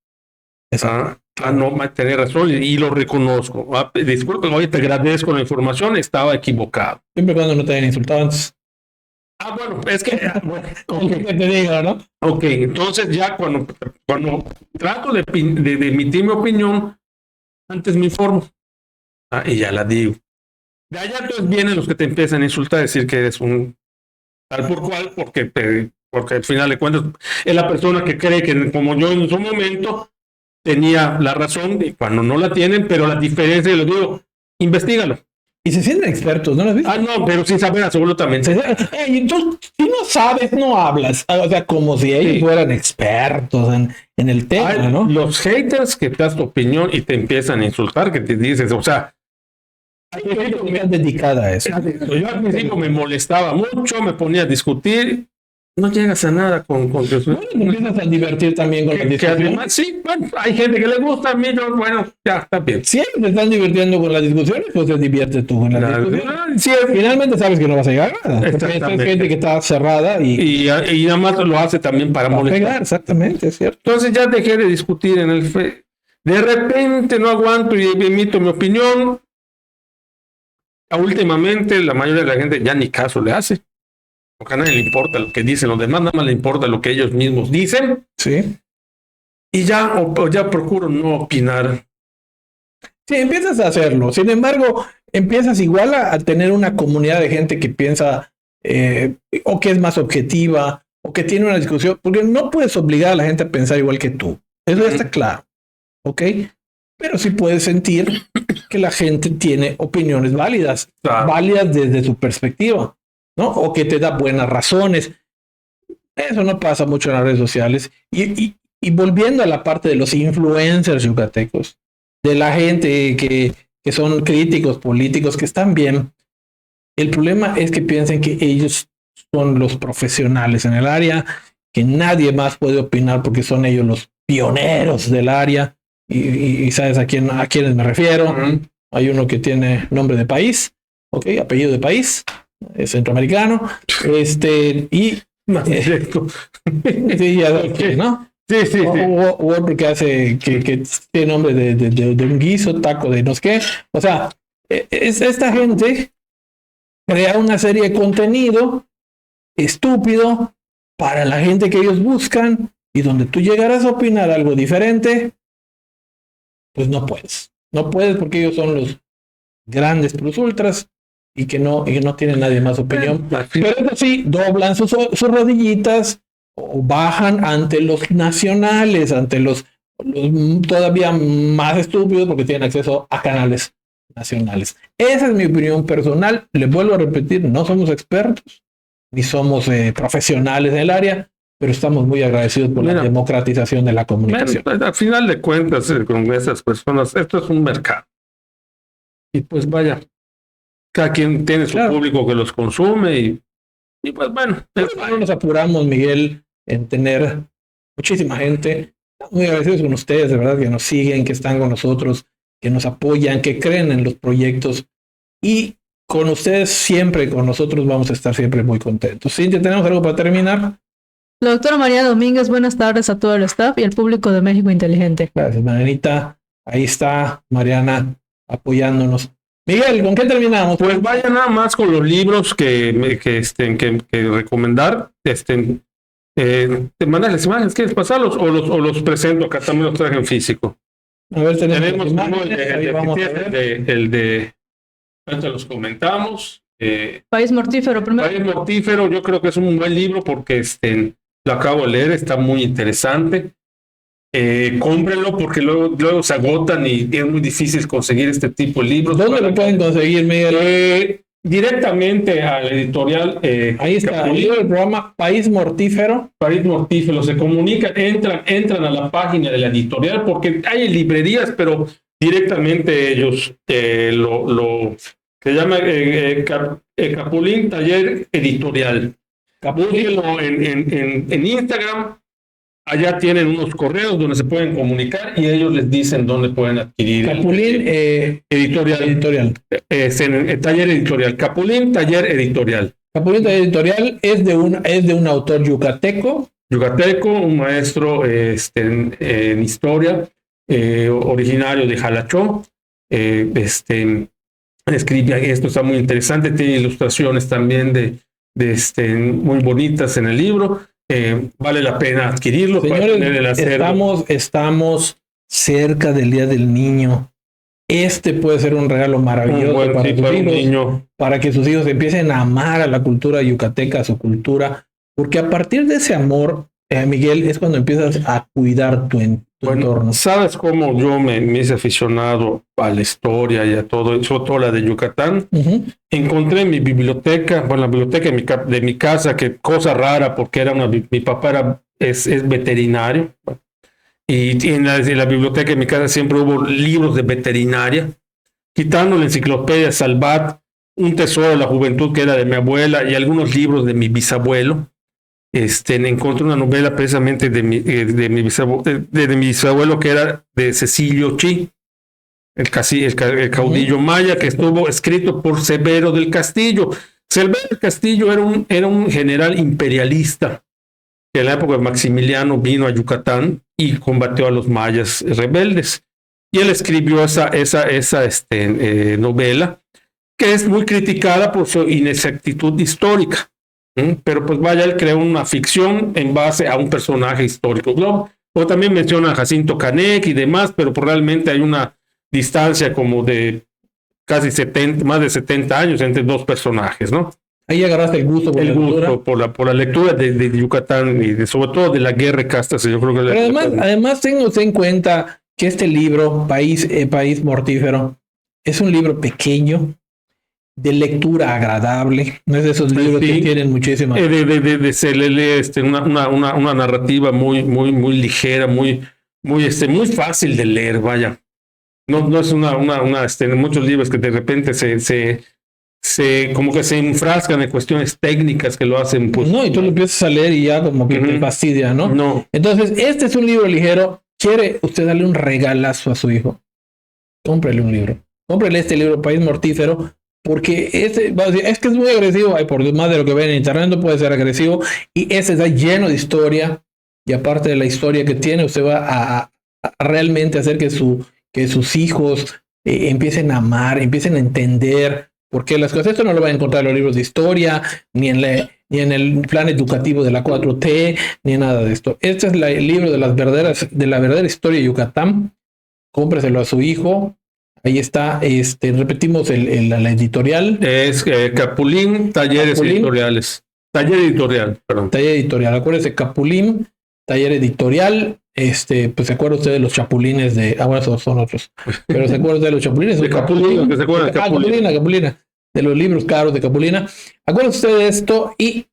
Speaker 2: No, tenés razón y lo reconozco. Disculpe, hoy te agradezco la información, estaba equivocado.
Speaker 1: Siempre y cuando no te hayan insultado antes.
Speaker 2: Bueno, es que...
Speaker 1: ¿Qué te digo, no?
Speaker 2: Ok, entonces ya cuando trato de emitir mi opinión, antes me informo. Y ya la digo. De allá entonces vienen los que te empiezan a insultar, a decir que eres un tal por cual, porque al final de cuentas es la persona que cree que como yo en su momento tenía la razón y cuando no la tienen, pero la diferencia, y les digo, investígalo.
Speaker 1: Y se sienten expertos, ¿no lo has visto?
Speaker 2: No, pero sin saber absolutamente.
Speaker 1: Tú, si no sabes, no hablas. O sea, como si ellos fueran expertos en el tema, ¿no?
Speaker 2: Los haters que te das tu opinión y te empiezan a insultar, que te dices, o sea,
Speaker 1: me han dedicado a eso.
Speaker 2: Yo al principio me molestaba mucho, me ponía a discutir no llegas a nada con
Speaker 1: Bueno, te empiezas a divertir también con las
Speaker 2: que
Speaker 1: discusiones.
Speaker 2: además, sí, bueno, hay gente que le gusta, a mí no, bueno, ya está bien.
Speaker 1: Siempre te están divirtiendo con las discusiones, pues te diviertes tú con las discusiones.
Speaker 2: Sí,
Speaker 1: Finalmente sabes que no vas a llegar a nada. Porque esta es
Speaker 2: Exactamente.
Speaker 1: gente que está cerrada y
Speaker 2: y nada más lo hace también para
Speaker 1: va a
Speaker 2: molestar.
Speaker 1: pegar, exactamente, es cierto.
Speaker 2: Entonces ya dejé de discutir en el de repente no aguanto y emito mi opinión. Últimamente la mayoría de la gente ya ni caso le hace. Porque a nadie le importa lo que dicen los demás, nada más le importa lo que ellos mismos dicen.
Speaker 1: Sí.
Speaker 2: Y ya, ya procuro no opinar.
Speaker 1: Sí, empiezas a hacerlo. Sin embargo, empiezas igual a tener una comunidad de gente que piensa o que es más objetiva o que tiene una discusión, porque no puedes obligar a la gente a pensar igual que tú. Eso ya está claro. ¿Ok? Pero sí puedes sentir que la gente tiene opiniones válidas,
Speaker 2: Claro.
Speaker 1: válidas desde su perspectiva, ¿no? O que te da buenas razones. Eso no pasa mucho en las redes sociales. Y volviendo a la parte de los influencers yucatecos, de la gente que son críticos políticos, que están bien, el problema es que piensen que ellos son los profesionales en el área, que nadie más puede opinar porque son ellos los pioneros del área. Y sabes a quiénes me refiero.
Speaker 2: Ujú.
Speaker 1: Hay uno que tiene nombre de país, ¿ok? Apellido de país, es centroamericano. Y
Speaker 2: Más directo.
Speaker 1: sí, ya sabes, ¿no?
Speaker 2: Sí, sí, sí.
Speaker 1: O otro que hace, que tiene nombre de un guiso, taco de no sé qué. O sea, esta gente crea una serie de contenido estúpido para la gente que ellos buscan y donde tú llegarás a opinar algo diferente, pues no puedes. No puedes porque ellos son los grandes plus ultras y que no tienen nadie más opinión. Pero eso sí, doblan sus rodillitas o bajan ante los nacionales, ante los todavía más estúpidos porque tienen acceso a canales nacionales. Esa es mi opinión personal. Les vuelvo a repetir, no somos expertos ni somos profesionales del área, pero estamos muy agradecidos por la democratización de la comunicación.
Speaker 2: Bueno, al final de cuentas, con esas personas, esto es un mercado. Y pues vaya, cada quien tiene su público que los consume y pues bueno.
Speaker 1: No nos apuramos, Miguel, en tener muchísima gente. Estamos muy agradecidos con ustedes, de verdad, que nos siguen, que están con nosotros, que nos apoyan, que creen en los proyectos. Y con ustedes siempre, con nosotros vamos a estar siempre muy contentos. Cintia, ¿tenemos algo para terminar?
Speaker 3: La doctora María Domínguez, buenas tardes a todo el staff y al público de México Inteligente.
Speaker 1: Gracias, Marianita. Ahí está Mariana apoyándonos. Miguel, ¿con qué terminamos?
Speaker 2: Pues vaya nada más con los libros que recomendar. Te mandas las imágenes, ¿quieres pasarlos? O los presento acá, también los traje en físico.
Speaker 1: A ver,
Speaker 2: tenemos el de antes los comentamos.
Speaker 3: País Mortífero, primero.
Speaker 2: País Mortífero, yo creo que es un buen libro porque lo acabo de leer, está muy interesante. Cómprenlo porque luego se agotan y es muy difícil conseguir este tipo de libros.
Speaker 1: ¿Dónde lo pueden conseguir, Miguel?
Speaker 2: Directamente al editorial.
Speaker 1: Ahí está, el programa País Mortífero.
Speaker 2: País Mortífero, se comunican, entran a la página de la editorial porque hay librerías, pero directamente ellos se llama Capulín Taller Editorial. Búsquenlo en Instagram. Allá tienen unos correos donde se pueden comunicar y ellos les dicen dónde pueden adquirir.
Speaker 1: Capulín Editorial.
Speaker 2: Taller Editorial. Capulín Taller Editorial.
Speaker 1: Capulín Taller Editorial es de un autor yucateco.
Speaker 2: Yucateco, un maestro en historia, originario de Jalachó. Escribe, esto está muy interesante, tiene ilustraciones también muy bonitas en el libro. Vale la pena adquirirlo.
Speaker 1: Señores,
Speaker 2: para tener el acervo.
Speaker 1: Estamos cerca del Día del Niño. Puede ser un regalo maravilloso para sus hijos, para que sus hijos empiecen a amar a la cultura yucateca, a su cultura, porque a partir de ese amor, Miguel, es cuando empiezas a cuidar tu entorno.
Speaker 2: ¿Sabes cómo yo me hice aficionado a la historia y a todo, sobre todo la de Yucatán? Encontré en mi biblioteca, la biblioteca de mi casa, que cosa rara, porque mi papá es veterinario, y en la biblioteca de mi casa siempre hubo libros de veterinaria, quitando la enciclopedia Salvat, un tesoro de la juventud que era de mi abuela y algunos libros de mi bisabuelo. encontré una novela precisamente de mi bisabuelo, que era de Cecilio Chi, el caudillo maya, que estuvo escrito por Severo del Castillo. Severo del Castillo era un general imperialista que en la época de Maximiliano vino a Yucatán y combatió a los mayas rebeldes. Y él escribió esa novela, que es muy criticada por su inexactitud histórica. Pero pues vaya, él creó una ficción en base a un personaje histórico. O también menciona a Jacinto Canek y demás, pero pues realmente hay una distancia como de casi más de 70 años entre dos personajes, ¿no?
Speaker 1: Ahí agarraste el gusto
Speaker 2: por la lectura de Yucatán y sobre todo de la guerra de castas. Yo creo que
Speaker 1: pero además tenga usted en cuenta que este libro, País Mortífero, es un libro pequeño, de lectura agradable, no es de esos libros que tienen muchísimas.
Speaker 2: Se le lee una narrativa muy ligera, muy fácil de leer, vaya. No es muchos libros que de repente como que se enfrascan en cuestiones técnicas que lo hacen. Pues,
Speaker 1: no, y tú lo empiezas a leer y ya como que te fastidia, ¿no?
Speaker 2: No.
Speaker 1: Entonces, este es un libro ligero. ¿Quiere usted darle un regalazo a su hijo? Cómprele un libro. Cómprele este libro, País Mortífero, porque es que es muy agresivo. Ay, por Dios, más de lo que ven en internet no puede ser agresivo. Y este está lleno de historia. Y aparte de la historia que tiene, usted va a realmente hacer que sus hijos empiecen a amar, empiecen a entender por qué las cosas. Esto no lo van a encontrar en los libros de historia, ni en el plan educativo de la 4T, ni nada de esto. Este es el libro de la verdadera historia de Yucatán. Cómpreselo a su hijo. Ahí está, repetimos la editorial.
Speaker 2: Es Capulín, Talleres Editoriales. Taller Editorial, perdón.
Speaker 1: Taller Editorial. Acuérdese, Capulín, Taller Editorial. Pues se acuerda usted de los chapulines bueno, esos son otros. Pero se acuerda usted de los chapulines.
Speaker 2: De Capulina, que se acuerda de
Speaker 1: Capulina. De los libros caros de Capulina. Acuérdese usted de esto y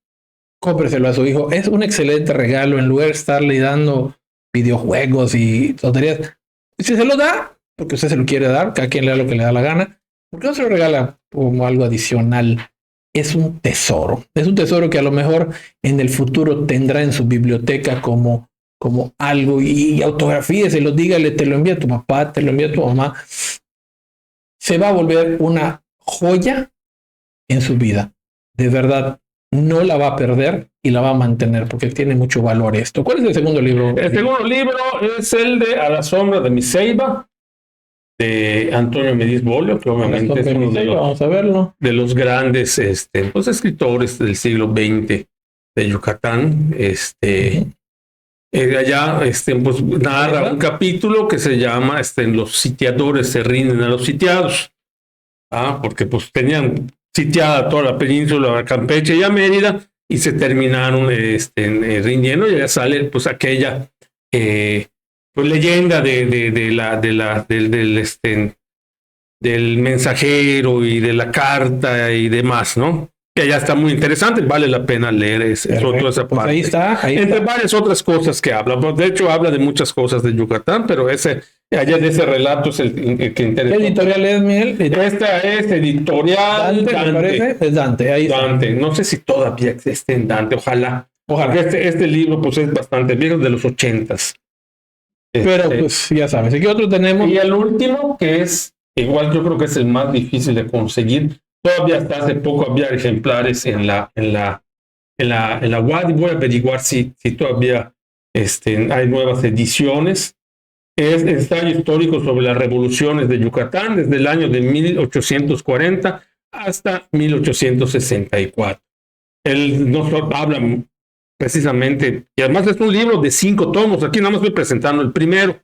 Speaker 1: cómpreselo a su hijo. Es un excelente regalo en lugar de estarle dando videojuegos y tonterías. Si se lo da, porque usted se lo quiere dar, cada quien le da lo que le da la gana, ¿por qué no se lo regala como algo adicional? Es un tesoro. Es un tesoro que a lo mejor en el futuro tendrá en su biblioteca como algo, y autografíeselo, dígale, te lo envía tu papá, te lo envía tu mamá. Se va a volver una joya en su vida. De verdad, no la va a perder y la va a mantener porque tiene mucho valor esto. ¿Cuál es el segundo libro?
Speaker 2: El segundo libro es el de A la sombra de mi ceiba, de Antonio Mediz Bolio, que obviamente es uno
Speaker 1: vamos a verlo.
Speaker 2: De los grandes escritores del siglo XX de Yucatán. Allá pues, narra un capítulo que se llama Los sitiadores se rinden a los sitiados. Porque pues tenían sitiada toda la península, a Campeche y a Mérida, y se terminaron rindiendo, y ya sale pues aquella pues leyenda del mensajero y de la carta y demás, ¿no? Que ya está muy interesante, vale la pena leer toda esa parte.
Speaker 1: Pues ahí está.
Speaker 2: Entre varias otras cosas que habla. De hecho, habla de muchas cosas de Yucatán, pero allá de ese relato es el que interesa.
Speaker 1: ¿Qué editorial es, Miguel?
Speaker 2: Esta es editorial
Speaker 1: Dante. ¿Me parece? Es Dante. Ahí está.
Speaker 2: Dante. No sé si todavía existe en Dante, ojalá. Este libro pues es bastante viejo, de los 80s.
Speaker 1: Pero pues ya sabes. ¿Qué otro tenemos?
Speaker 2: Y el último, que es igual, yo creo que es el más difícil de conseguir. Todavía hasta hace poco había ejemplares en la UAD, y voy a averiguar si todavía hay nuevas ediciones. Es ensayo histórico sobre las revoluciones de Yucatán desde el año de 1840 hasta 1864. Él nos habla precisamente, y además es un libro de 5 tomos. Aquí nada más estoy presentando el primero.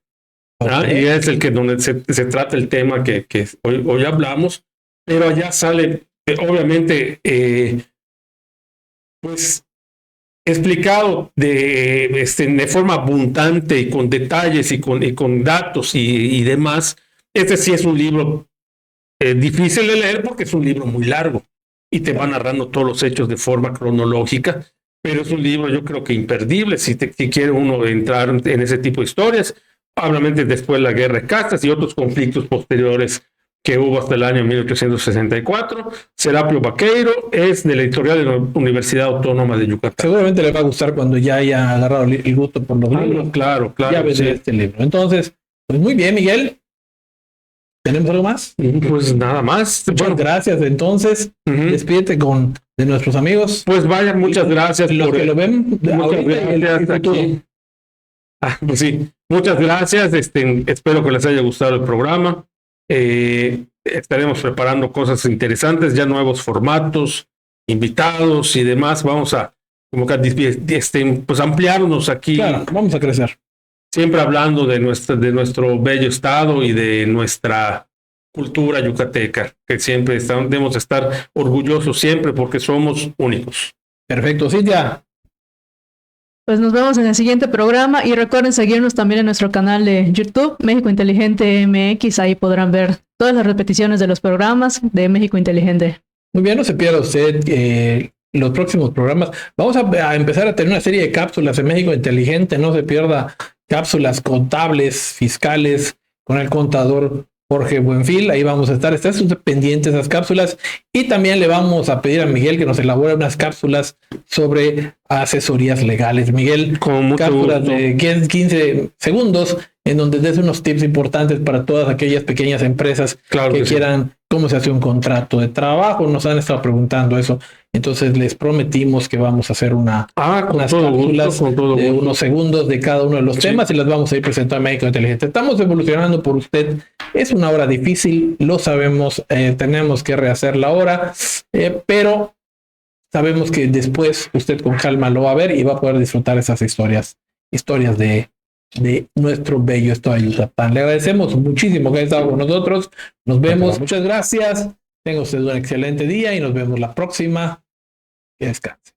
Speaker 2: Okay. Y es el donde se trata el tema que hoy hablamos. Pero allá sale, obviamente, pues explicado de forma abundante y con detalles y con datos y demás. Este sí es un libro difícil de leer porque es un libro muy largo y te va narrando todos los hechos de forma cronológica, pero es un libro yo creo que imperdible si quiere uno entrar en ese tipo de historias. Obviamente después la guerra de castas y otros conflictos posteriores que hubo hasta el año 1864. Serapio Vaqueiro es de la editorial de la Universidad Autónoma de Yucatán.
Speaker 1: Seguramente le va a gustar cuando ya haya agarrado el gusto por los libros.
Speaker 2: Claro,
Speaker 1: Ya
Speaker 2: claro.
Speaker 1: vendré
Speaker 2: Sí.
Speaker 1: este libro. Entonces, pues muy bien, Miguel. ¿Tenemos algo más?
Speaker 2: Pues nada más.
Speaker 1: Muchas
Speaker 2: Bueno,
Speaker 1: gracias. Entonces,
Speaker 2: ujú.
Speaker 1: despídete de nuestros amigos.
Speaker 2: Pues vaya, muchas gracias
Speaker 1: Los que lo ven
Speaker 2: muchas
Speaker 1: ahorita y el
Speaker 2: gracias
Speaker 1: futuro.
Speaker 2: aquí. Pues sí, muchas gracias. Espero que les haya gustado el programa. Estaremos preparando cosas interesantes, ya nuevos formatos, invitados y demás. Vamos a como que pues ampliarnos aquí,
Speaker 1: Claro, vamos a crecer.
Speaker 2: siempre hablando de nuestro bello estado y de nuestra cultura yucateca, que siempre debemos estar orgullosos siempre porque somos únicos.
Speaker 1: Perfecto, Cintia.
Speaker 3: Pues nos vemos en el siguiente programa y recuerden seguirnos también en nuestro canal de YouTube, México Inteligente MX. Ahí podrán ver todas las repeticiones de los programas de México Inteligente.
Speaker 1: Muy bien, no se pierda usted los próximos programas. Vamos a empezar a tener una serie de cápsulas en México Inteligente. No se pierda cápsulas contables, fiscales, con el contador Jorge Buenfil. Ahí vamos a estar. Estén pendientes de esas cápsulas. Y también le vamos a pedir a Miguel que nos elabore unas cápsulas sobre asesorías legales. Miguel,
Speaker 2: Con mucho
Speaker 1: cápsulas
Speaker 2: gusto.
Speaker 1: de 15 segundos en donde des unos tips importantes para todas aquellas pequeñas empresas
Speaker 2: Claro
Speaker 1: que
Speaker 2: que sí.
Speaker 1: quieran cómo se hace un contrato de trabajo. Nos han estado preguntando eso. Entonces les prometimos que vamos a hacer
Speaker 2: Con
Speaker 1: unas
Speaker 2: todo
Speaker 1: cápsulas
Speaker 2: gusto, con todo
Speaker 1: de
Speaker 2: gusto.
Speaker 1: unos segundos de cada uno de los
Speaker 2: Sí.
Speaker 1: temas y las vamos a ir presentando a México Inteligente. Estamos evolucionando por usted. Es una hora difícil, lo sabemos, tenemos que rehacer la hora, pero sabemos que después usted con calma lo va a ver y va a poder disfrutar esas historias de nuestro bello estado de Yucatán. Le agradecemos muchísimo que haya estado con nosotros. Nos vemos. Muchas gracias. Tenga usted un excelente día y nos vemos la próxima. Que descanse.